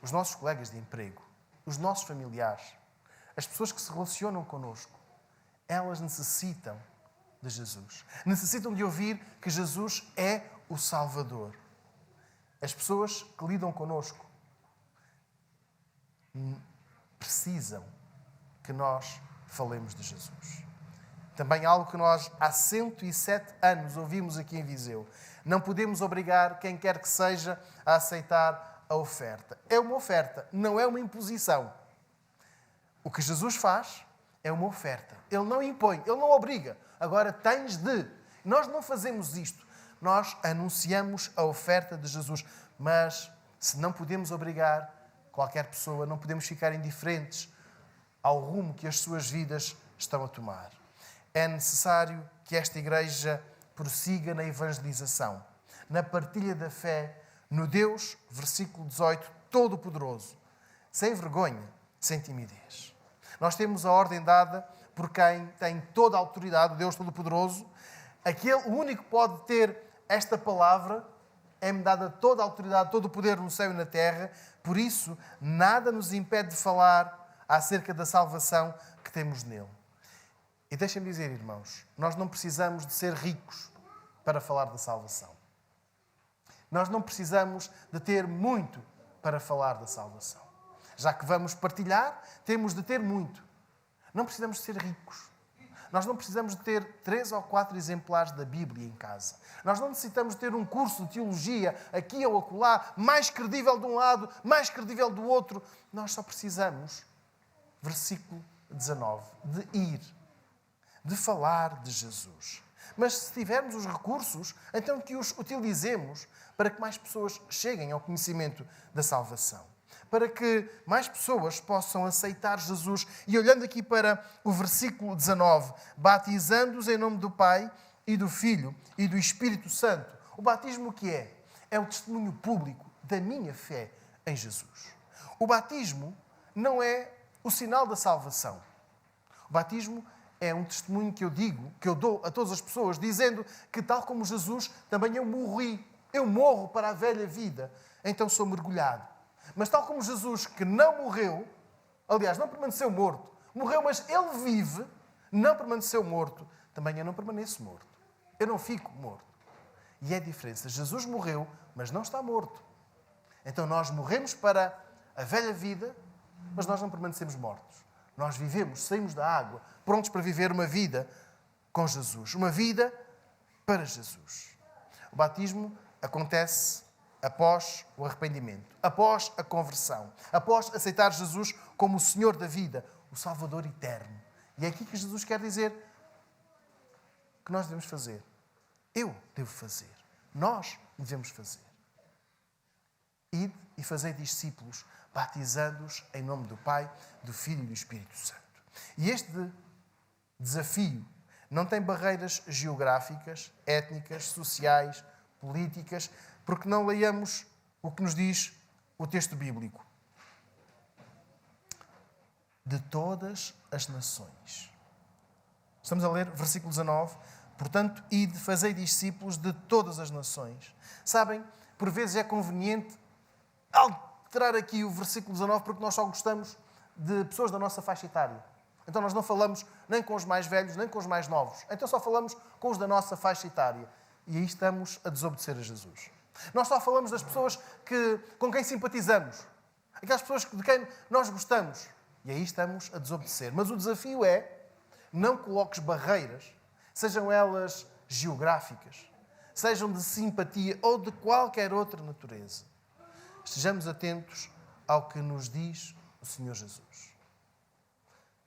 os nossos colegas de emprego, os nossos familiares, as pessoas que se relacionam connosco, elas necessitam de Jesus. Necessitam de ouvir que Jesus é o Salvador. As pessoas que lidam connosco precisam que nós falemos de Jesus. Também algo que nós há 107 anos ouvimos aqui em Viseu. Não podemos obrigar quem quer que seja a aceitar a oferta. É uma oferta, não é uma imposição. O que Jesus faz é uma oferta. Ele não impõe, ele não obriga. Agora tens de. Nós não fazemos isto. Nós anunciamos a oferta de Jesus. Mas se não podemos obrigar qualquer pessoa, não podemos ficar indiferentes ao rumo que as suas vidas estão a tomar. É necessário que esta igreja prossiga na evangelização, na partilha da fé, no Deus, versículo 18, Todo-Poderoso, sem vergonha, sem timidez. Nós temos a ordem dada por quem tem toda a autoridade, o Deus Todo-Poderoso. O único que pode ter esta palavra, é-me dada toda a autoridade, todo o poder no céu e na terra. Por isso, nada nos impede de falar acerca da salvação que temos nele. E deixem-me dizer, irmãos, nós não precisamos de ser ricos para falar da salvação. Nós não precisamos de ter muito para falar da salvação. Já que vamos partilhar, temos de ter muito. Não precisamos de ser ricos. Nós não precisamos de ter 3 ou 4 exemplares da Bíblia em casa. Nós não necessitamos de ter um curso de teologia aqui ou acolá, mais credível de um lado, mais credível do outro. Nós só precisamos, versículo 19, de ir, de falar de Jesus. Mas se tivermos os recursos, então que os utilizemos para que mais pessoas cheguem ao conhecimento da salvação. Para que mais pessoas possam aceitar Jesus. E olhando aqui para o versículo 19, batizando-os em nome do Pai e do Filho e do Espírito Santo. O batismo o que é? É o testemunho público da minha fé em Jesus. O batismo não é o sinal da salvação. O batismo é um testemunho que eu digo, que eu dou a todas as pessoas, dizendo que tal como Jesus, também eu morri. Eu morro para a velha vida, então sou mergulhado. Mas tal como Jesus, que não morreu, aliás, não permaneceu morto, morreu, mas ele vive, não permaneceu morto, também eu não permaneço morto. Eu não fico morto. E é a diferença. Jesus morreu, mas não está morto. Então nós morremos para a velha vida, mas nós não permanecemos mortos. Nós vivemos, saímos da água, prontos para viver uma vida com Jesus. Uma vida para Jesus. O batismo acontece após o arrependimento, após a conversão, após aceitar Jesus como o Senhor da vida, o Salvador eterno. E é aqui que Jesus quer dizer que nós devemos fazer. Eu devo fazer. Nós devemos fazer. Ide e fazei discípulos, batizando-os em nome do Pai, do Filho e do Espírito Santo. E este desafio não tem barreiras geográficas, étnicas, sociais, políticas, porque não leiamos o que nos diz o texto bíblico. De todas as nações. Estamos a ler versículo 19. Portanto, ide, fazei discípulos de todas as nações. Sabem, por vezes é conveniente alterar aqui o versículo 19 porque nós só gostamos de pessoas da nossa faixa etária. Então nós não falamos nem com os mais velhos, nem com os mais novos. Então só falamos com os da nossa faixa etária. E aí estamos a desobedecer a Jesus. Nós só falamos das pessoas com quem simpatizamos. Aquelas pessoas de quem nós gostamos. E aí estamos a desobedecer. Mas o desafio é, não coloques barreiras, sejam elas geográficas, sejam de simpatia ou de qualquer outra natureza. estejamos atentos ao que nos diz o Senhor Jesus.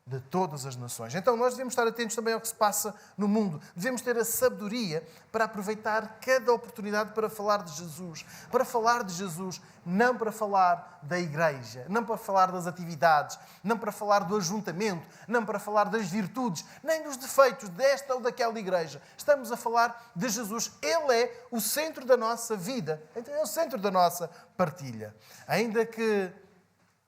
De todas as nações. Então nós devemos estar atentos também ao que se passa no mundo. Devemos ter a sabedoria para aproveitar cada oportunidade para falar de Jesus. Para falar de Jesus, não para falar da igreja, não para falar das atividades, não para falar do ajuntamento, não para falar das virtudes, nem dos defeitos desta ou daquela igreja. Estamos a falar de Jesus. Ele é o centro da nossa vida. Então é o centro da nossa partilha. Ainda que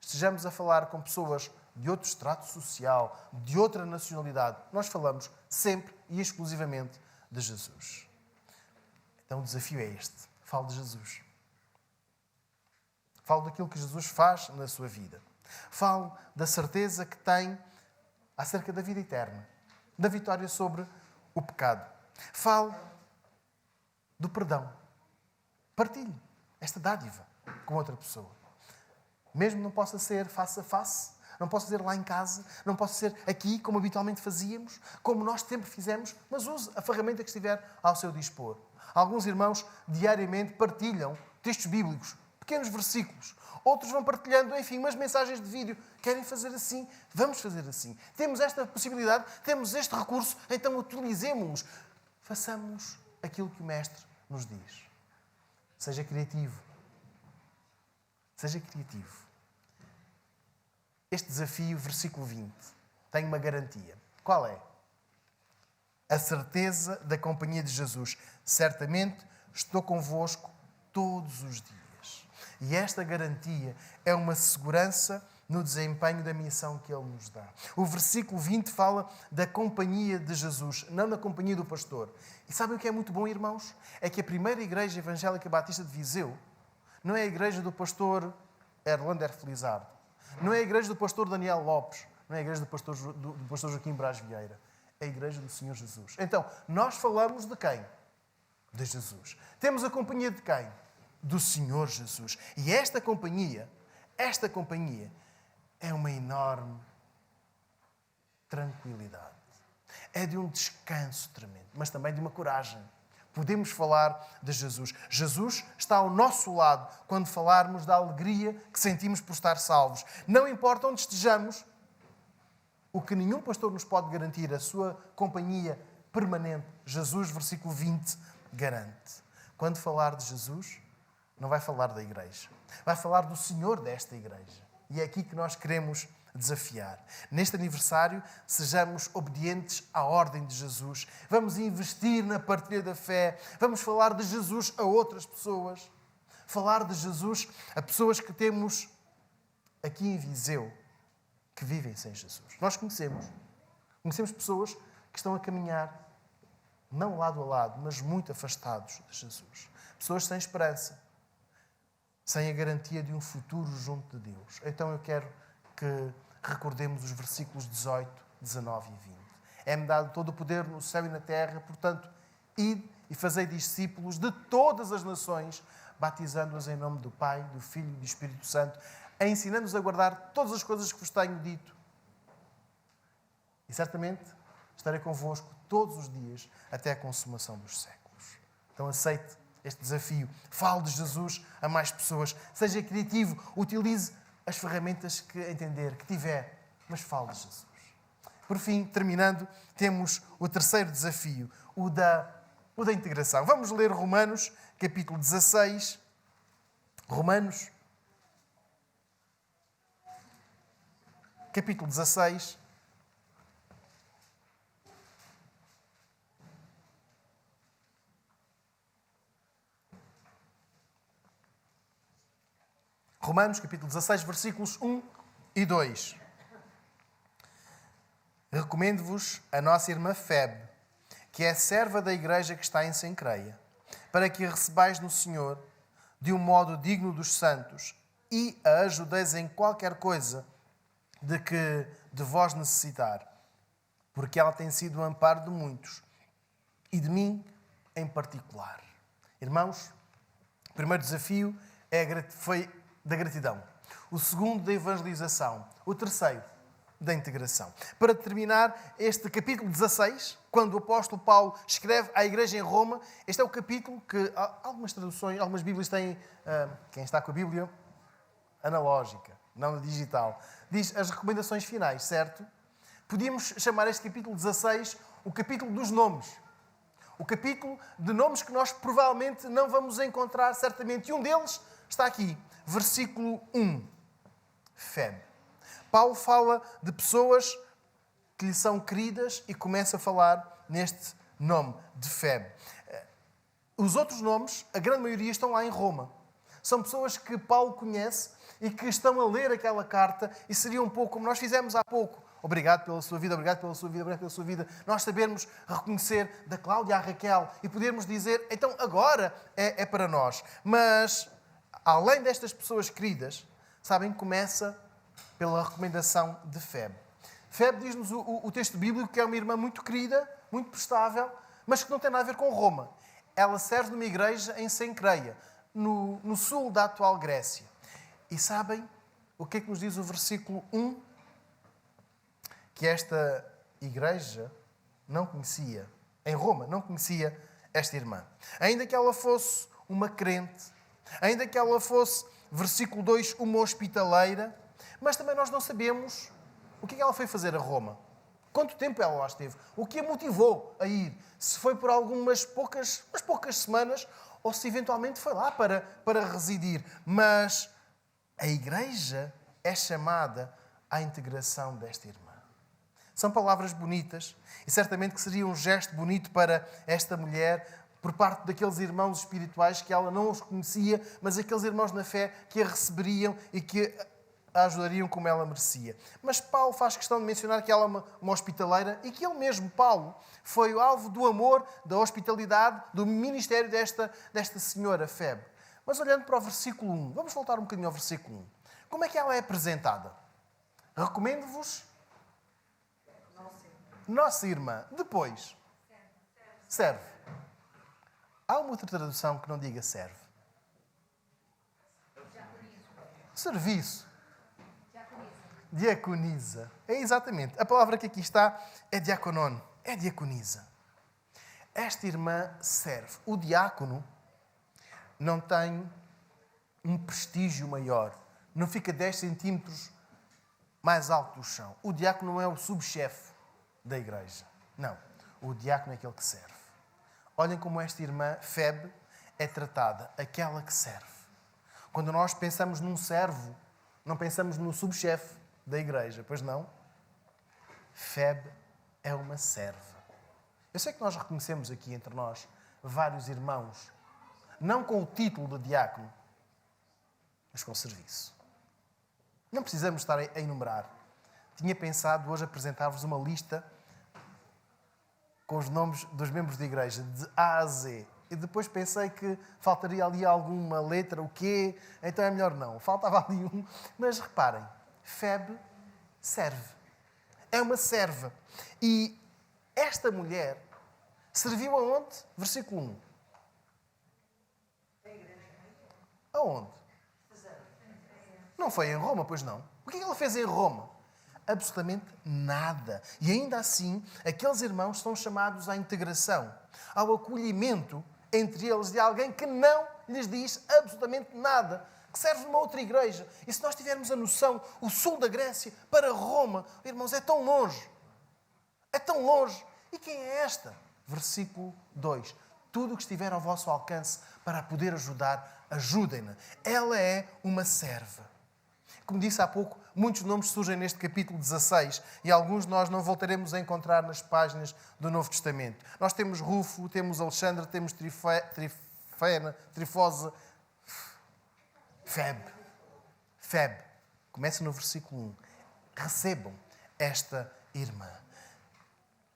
estejamos a falar com pessoas de outro estrato social, de outra nacionalidade, nós falamos sempre e exclusivamente de Jesus. Então o desafio é este. Falo de Jesus. Falo daquilo que Jesus faz na sua vida. Falo da certeza que tem acerca da vida eterna, da vitória sobre o pecado. Falo do perdão. Partilhe esta dádiva com outra pessoa. Mesmo não possa ser face a face, não posso ser lá em casa, não posso ser aqui, como habitualmente fazíamos, como nós sempre fizemos, mas use a ferramenta que estiver ao seu dispor. Alguns irmãos diariamente partilham textos bíblicos, pequenos versículos. Outros vão partilhando, enfim, umas mensagens de vídeo. Querem fazer assim? Vamos fazer assim. Temos esta possibilidade, temos este recurso, então utilizemos-nos. Façamos aquilo que o Mestre nos diz. Seja criativo. Seja criativo. Este desafio, versículo 20, tem uma garantia. Qual é? A certeza da companhia de Jesus. Certamente estou convosco todos os dias. E esta garantia é uma segurança no desempenho da missão que Ele nos dá. O versículo 20 fala da companhia de Jesus, não da companhia do pastor. E sabem o que é muito bom, irmãos? É que a primeira igreja evangélica batista de Viseu não é a igreja do pastor Erlander Felizardo. Não é a igreja do pastor Daniel Lopes. Não é a igreja do pastor Joaquim Braz Vieira. É a igreja do Senhor Jesus. Então, nós falamos de quem? De Jesus. Temos a companhia de quem? Do Senhor Jesus. E esta companhia é uma enorme tranquilidade. É de um descanso tremendo, mas também de uma coragem. Podemos falar de Jesus. Jesus está ao nosso lado quando falarmos da alegria que sentimos por estar salvos. Não importa onde estejamos, o que nenhum pastor nos pode garantir, a sua companhia permanente, Jesus, versículo 20, garante. Quando falar de Jesus, não vai falar da igreja. Vai falar do Senhor desta igreja. E é aqui que nós queremos desafiar. Neste aniversário, sejamos obedientes à ordem de Jesus. Vamos investir na partilha da fé. Vamos falar de Jesus a outras pessoas. Falar de Jesus a pessoas que temos aqui em Viseu, que vivem sem Jesus. Nós conhecemos pessoas que estão a caminhar, não lado a lado, mas muito afastados de Jesus. Pessoas sem esperança, sem a garantia de um futuro junto de Deus. Então eu quero que recordemos os versículos 18, 19 e 20. É-me dado todo o poder no céu e na terra, portanto, ide e fazei discípulos de todas as nações, batizando-os em nome do Pai, do Filho e do Espírito Santo, ensinando-os a guardar todas as coisas que vos tenho dito. E certamente estarei convosco todos os dias, até a consumação dos séculos. Então aceite este desafio. Fale de Jesus a mais pessoas. Seja criativo. Utilize as ferramentas que entender, que tiver. Mas fale de Jesus. Por fim, terminando, temos o terceiro desafio, o da integração. Vamos ler Romanos, capítulo 16. Romanos, capítulo 16. Romanos, capítulo 16, versículos 1 e 2. Recomendo-vos a nossa irmã Febe, que é serva da igreja que está em Sencreia, para que a recebais no Senhor de um modo digno dos santos e a ajudeis em qualquer coisa de que de vós necessitar, porque ela tem sido o amparo de muitos e de mim em particular. Irmãos, o primeiro desafio foi da gratidão. O segundo, da evangelização. O terceiro, da integração. Para terminar este capítulo 16, quando o apóstolo Paulo escreve à igreja em Roma, este é o capítulo que algumas traduções, algumas Bíblias têm, quem está com a Bíblia, analógica, não na digital. Diz as recomendações finais, certo? Podíamos chamar este capítulo 16 o capítulo dos nomes. O capítulo de nomes que nós provavelmente não vamos encontrar certamente. E um deles está aqui, versículo 1. Febe. Paulo fala de pessoas que lhe são queridas e começa a falar neste nome de Febe. Os outros nomes, a grande maioria, estão lá em Roma. São pessoas que Paulo conhece e que estão a ler aquela carta e seria um pouco como nós fizemos há pouco. Obrigado pela sua vida, obrigado pela sua vida, obrigado pela sua vida. Nós sabermos reconhecer da Cláudia à Raquel e podermos dizer, então agora é para nós. Mas, além destas pessoas queridas, sabem, começa pela recomendação de Febe. Febe diz-nos o texto bíblico que é uma irmã muito querida, muito prestável, mas que não tem nada a ver com Roma. Ela serve numa igreja em Cencreia, no sul da atual Grécia. E sabem o que é que nos diz o versículo 1? Que esta igreja não conhecia, em Roma, não conhecia esta irmã. Ainda que ela fosse uma crente, ainda que ela fosse, versículo 2, uma hospitaleira, mas também nós não sabemos o que é que ela foi fazer a Roma. Quanto tempo ela lá esteve? O que a motivou a ir? Se foi por umas poucas semanas ou se eventualmente foi lá para residir. Mas a igreja é chamada à integração desta irmã. São palavras bonitas e certamente que seria um gesto bonito para esta mulher por parte daqueles irmãos espirituais que ela não os conhecia, mas aqueles irmãos na fé que a receberiam e que a ajudariam como ela merecia. Mas Paulo faz questão de mencionar que ela é uma hospitaleira e que ele mesmo, Paulo, foi o alvo do amor, da hospitalidade, do ministério desta senhora Febe. Mas olhando para o versículo 1, vamos voltar um bocadinho ao versículo 1. Como é que ela é apresentada? Recomendo-vos nossa irmã. Depois, serve. Há uma outra tradução que não diga serve. Serviço. Diaconiza. É exatamente. A palavra que aqui está é diaconon. É diaconisa. Esta irmã serve. O diácono não tem um prestígio maior. Não fica 10 centímetros mais alto do chão. O diácono não é o subchefe da igreja. Não. O diácono é aquele que serve. Olhem como esta irmã, Febe, é tratada. Aquela que serve. Quando nós pensamos num servo, não pensamos no subchefe da igreja, pois não? Febe é uma serva. Eu sei que nós reconhecemos aqui entre nós vários irmãos, não com o título de diácono, mas com serviço. Não precisamos estar a enumerar. Tinha pensado hoje apresentar-vos uma lista com os nomes dos membros da igreja, de A a Z. E depois pensei que faltaria ali alguma letra, o quê? Então é melhor não. Faltava ali um. Mas reparem, Febe serve. É uma serva. E esta mulher serviu aonde? Versículo 1. Aonde? Não foi em Roma, pois não? O que é que ela fez em Roma? Absolutamente nada. E ainda assim, aqueles irmãos são chamados à integração, ao acolhimento entre eles de alguém que não lhes diz absolutamente nada, que serve numa outra igreja. E se nós tivermos a noção, o sul da Grécia para Roma, irmãos, é tão longe. É tão longe. E quem é esta? Versículo 2. Tudo o que estiver ao vosso alcance para a poder ajudar, ajudem-na. Ela é uma serva. Como disse há pouco, muitos nomes surgem neste capítulo 16 e alguns nós não voltaremos a encontrar nas páginas do Novo Testamento. Nós temos Rufo, temos Alexandre, temos Trifena, Trifosa, Febe. Febe. Começa no versículo 1. Recebam esta irmã.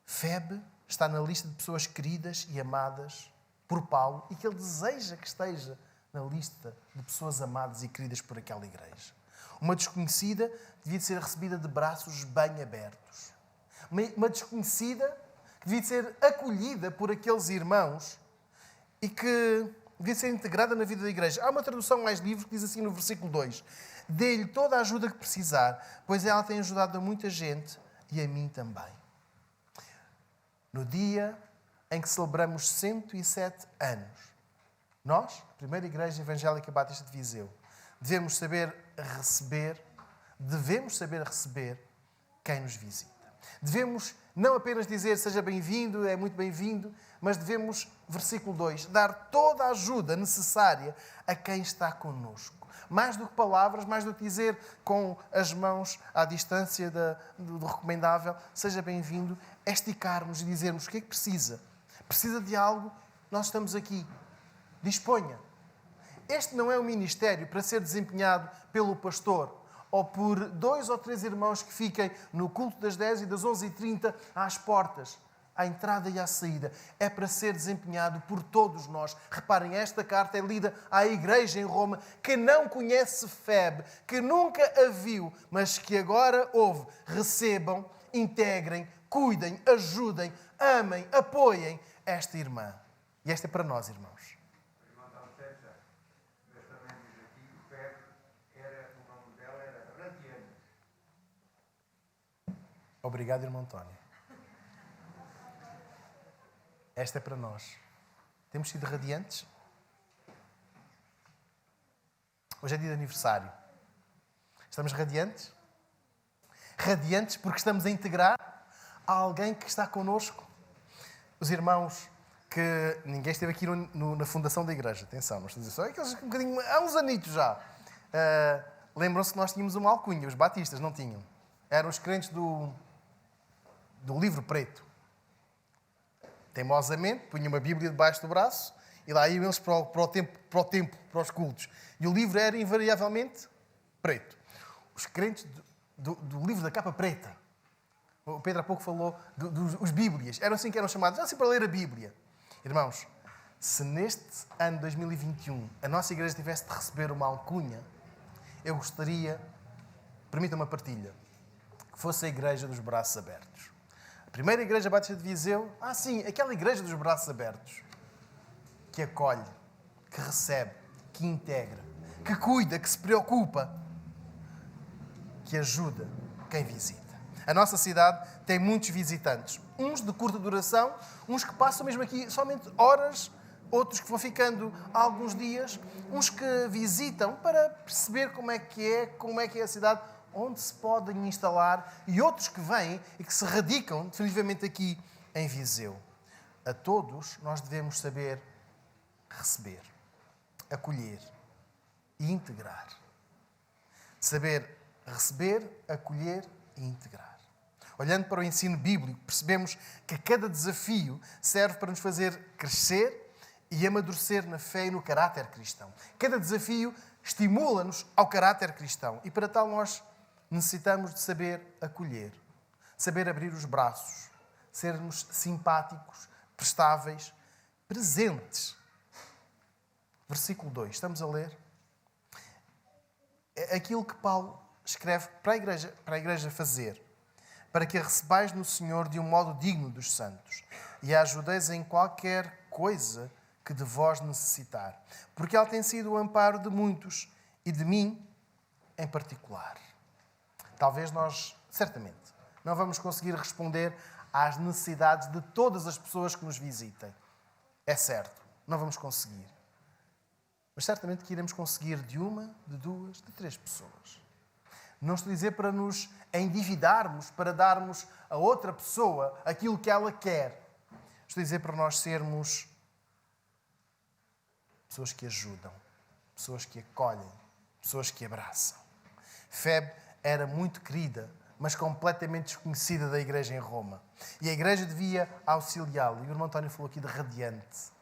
Febe está na lista de pessoas queridas e amadas por Paulo e que ele deseja que esteja na lista de pessoas amadas e queridas por aquela igreja. Uma desconhecida devia ser recebida de braços bem abertos. Uma desconhecida que devia ser acolhida por aqueles irmãos e que devia ser integrada na vida da igreja. Há uma tradução mais livre que diz assim no versículo 2. Dê-lhe toda a ajuda que precisar, pois ela tem ajudado a muita gente e a mim também. No dia em que celebramos 107 anos, nós, Primeira Igreja Evangélica Batista de Viseu, devemos saber receber, devemos saber receber quem nos visita. Devemos não apenas dizer seja bem-vindo, é muito bem-vindo, mas devemos, versículo 2, dar toda a ajuda necessária a quem está connosco. Mais do que palavras, mais do que dizer com as mãos à distância do recomendável, seja bem-vindo, é esticarmos e dizermos o que é que precisa. Precisa de algo? Nós estamos aqui. Disponha. Este não é um ministério para ser desempenhado pelo pastor ou por 2 ou 3 irmãos que fiquem no culto das 10 e das 11h30 às portas, à entrada e à saída. É para ser desempenhado por todos nós. Reparem, esta carta é lida à igreja em Roma que não conhece Febe, que nunca a viu, mas que agora ouve. Recebam, integrem, cuidem, ajudem, amem, apoiem esta irmã. E esta é para nós, irmãos. Obrigado, irmão António. Esta é para nós. Temos sido radiantes? Hoje é dia de aniversário. Estamos radiantes? Radiantes porque estamos a integrar alguém que está connosco. Os irmãos que... Ninguém esteve aqui na fundação da igreja. Atenção, não estou a dizer só aqueles um bocadinho... Há uns anitos já. Lembram-se que nós tínhamos uma alcunha. Os batistas não tinham. Eram os crentes do livro preto. Teimosamente, punham uma Bíblia debaixo do braço e lá iam eles para o templo, para os cultos. E o livro era invariavelmente preto. Os crentes do livro da capa preta. O Pedro há pouco falou dos Bíblias. Eram assim que eram chamados, assim para ler a Bíblia. Irmãos, se neste ano 2021 a nossa igreja tivesse de receber uma alcunha, eu gostaria, permitam uma partilha, que fosse a igreja dos braços abertos. A primeira igreja batista de Viseu, sim, aquela igreja dos braços abertos, que acolhe, que recebe, que integra, que cuida, que se preocupa, que ajuda quem visita. A nossa cidade tem muitos visitantes, uns de curta duração, uns que passam mesmo aqui somente horas, outros que vão ficando alguns dias, uns que visitam para perceber como é que é a cidade, onde se podem instalar, e outros que vêm e que se radicam definitivamente aqui em Viseu. A todos nós devemos saber receber, acolher e integrar. Saber receber, acolher e integrar. Olhando para o ensino bíblico, percebemos que cada desafio serve para nos fazer crescer e amadurecer na fé e no caráter cristão. Cada desafio estimula-nos ao caráter cristão. E para tal nós necessitamos de saber acolher, saber abrir os braços, sermos simpáticos, prestáveis, presentes. Versículo 2, estamos a ler. É aquilo que Paulo escreve para a igreja fazer, para que a recebais no Senhor de um modo digno dos santos e a ajudeis em qualquer coisa que de vós necessitar, porque ela tem sido o amparo de muitos e de mim em particular. Talvez nós, certamente, não vamos conseguir responder às necessidades de todas as pessoas que nos visitem. É certo, não vamos conseguir. Mas certamente que iremos conseguir de 1, de 2, de 3 pessoas. Não estou a dizer para nos endividarmos, para darmos a outra pessoa aquilo que ela quer. Estou a dizer para nós sermos pessoas que ajudam, pessoas que acolhem, pessoas que abraçam. Febe era muito querida, mas completamente desconhecida da igreja em Roma. E a igreja devia auxiliá-la. E o irmão António falou aqui de radiante.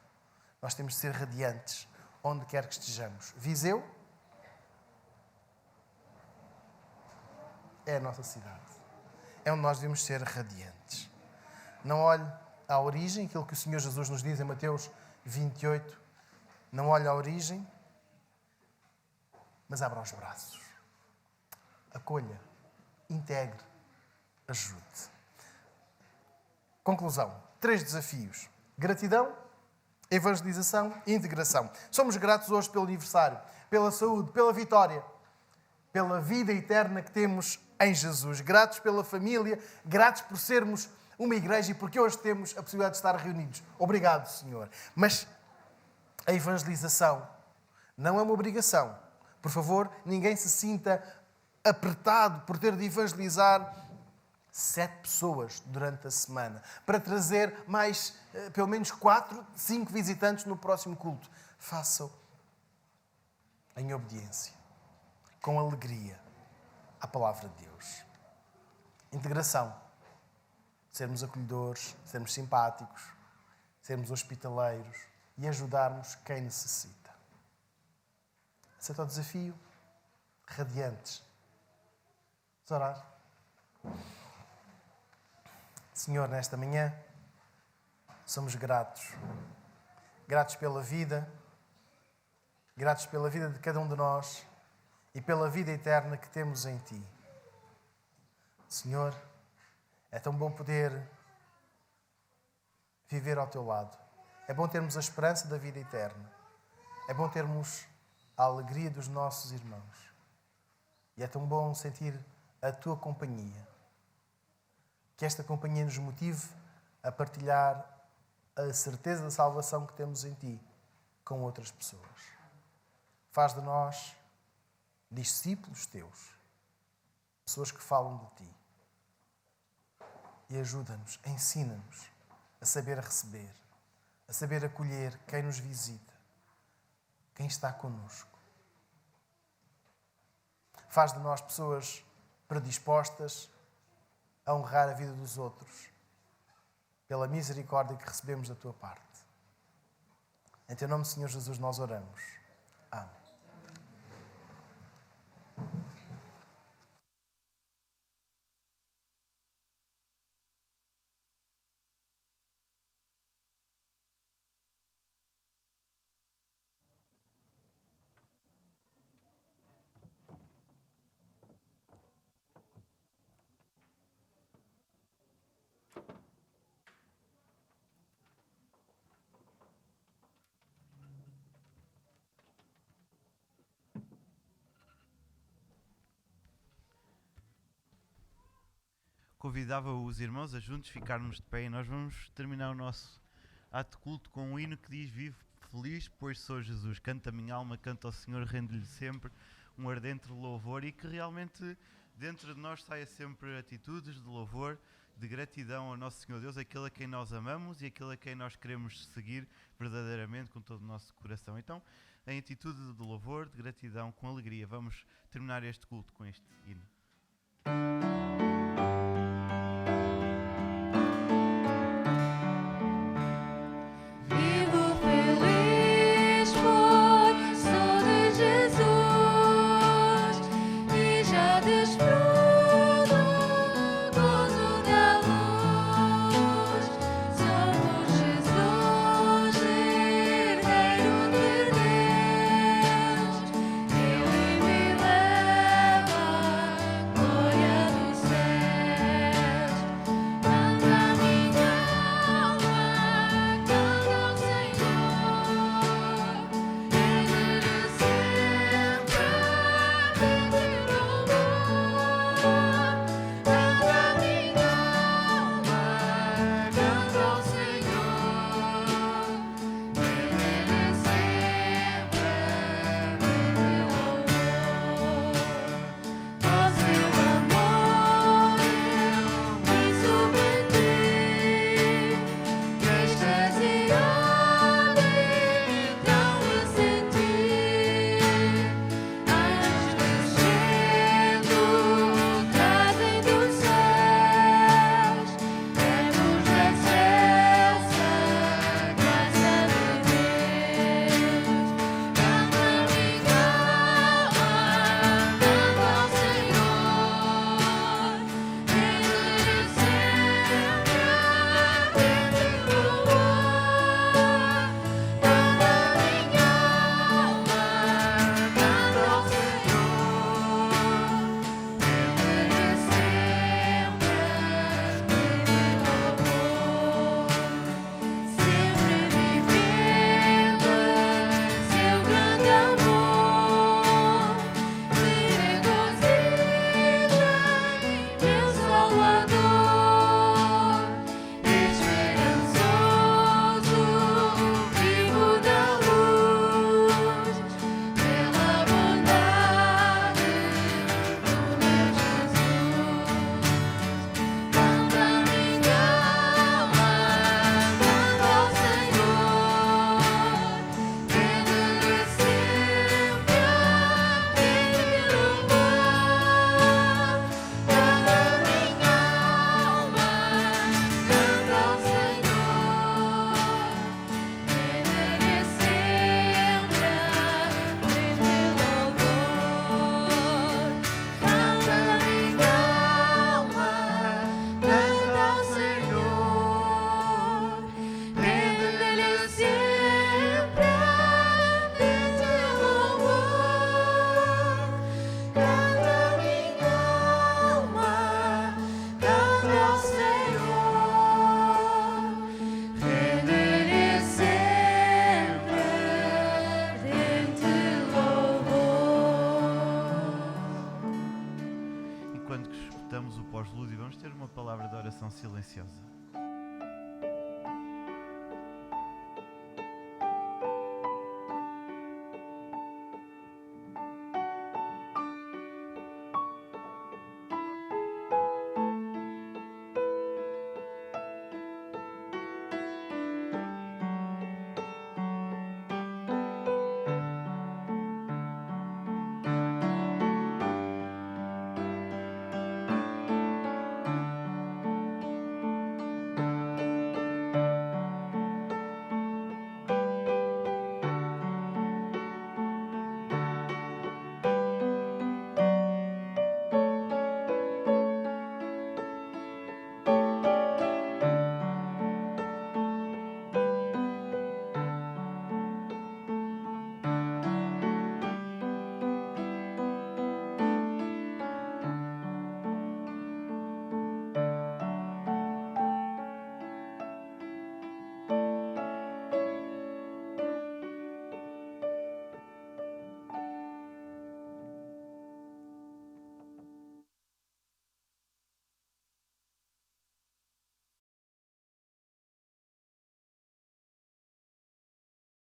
Nós temos de ser radiantes, onde quer que estejamos. Viseu é a nossa cidade. É onde nós devemos ser radiantes. Não olhe à origem, aquilo que o Senhor Jesus nos diz em Mateus 28. Não olhe à origem, mas abra os braços. Acolha, integre, ajude. Conclusão. 3 desafios. Gratidão, evangelização e integração. Somos gratos hoje pelo aniversário, pela saúde, pela vitória, pela vida eterna que temos em Jesus. Gratos pela família, gratos por sermos uma igreja e porque hoje temos a possibilidade de estar reunidos. Obrigado, Senhor. Mas a evangelização não é uma obrigação, Por favor, ninguém se sinta apertado por ter de evangelizar 7 pessoas durante a semana, para trazer mais, pelo menos 4, 5 visitantes no próximo culto. Façam em obediência, com alegria, à palavra de Deus. Integração. Sermos acolhedores, sermos simpáticos, sermos hospitaleiros e ajudarmos quem necessita. Aceita o desafio? Radiantes. Vamos orar. Senhor, nesta manhã, somos gratos. Gratos pela vida, gratos pela vida de cada um de nós e pela vida eterna que temos em Ti. Senhor, é tão bom poder viver ao Teu lado. É bom termos a esperança da vida eterna. É bom termos a alegria dos nossos irmãos. E é tão bom sentir a Tua companhia. Que esta companhia nos motive a partilhar a certeza da salvação que temos em Ti com outras pessoas. Faz de nós discípulos Teus, pessoas que falam de Ti. E ajuda-nos, ensina-nos a saber receber, a saber acolher quem nos visita, quem está connosco. Faz de nós pessoas predispostas a honrar a vida dos outros, pela misericórdia que recebemos da Tua parte. Em Teu nome, Senhor Jesus, nós oramos. Amém. Convidava os irmãos a juntos ficarmos de pé e nós vamos terminar o nosso ato de culto com um hino que diz: vivo feliz, pois sou Jesus. Canta a minha alma, canta ao Senhor, rende-lhe sempre um ardente louvor, e que realmente dentro de nós saia sempre atitudes de louvor, de gratidão ao nosso Senhor Deus, aquele a quem nós amamos e aquele a quem nós queremos seguir verdadeiramente com todo o nosso coração. Então, em atitude de louvor, de gratidão, com alegria, vamos terminar este culto com este hino.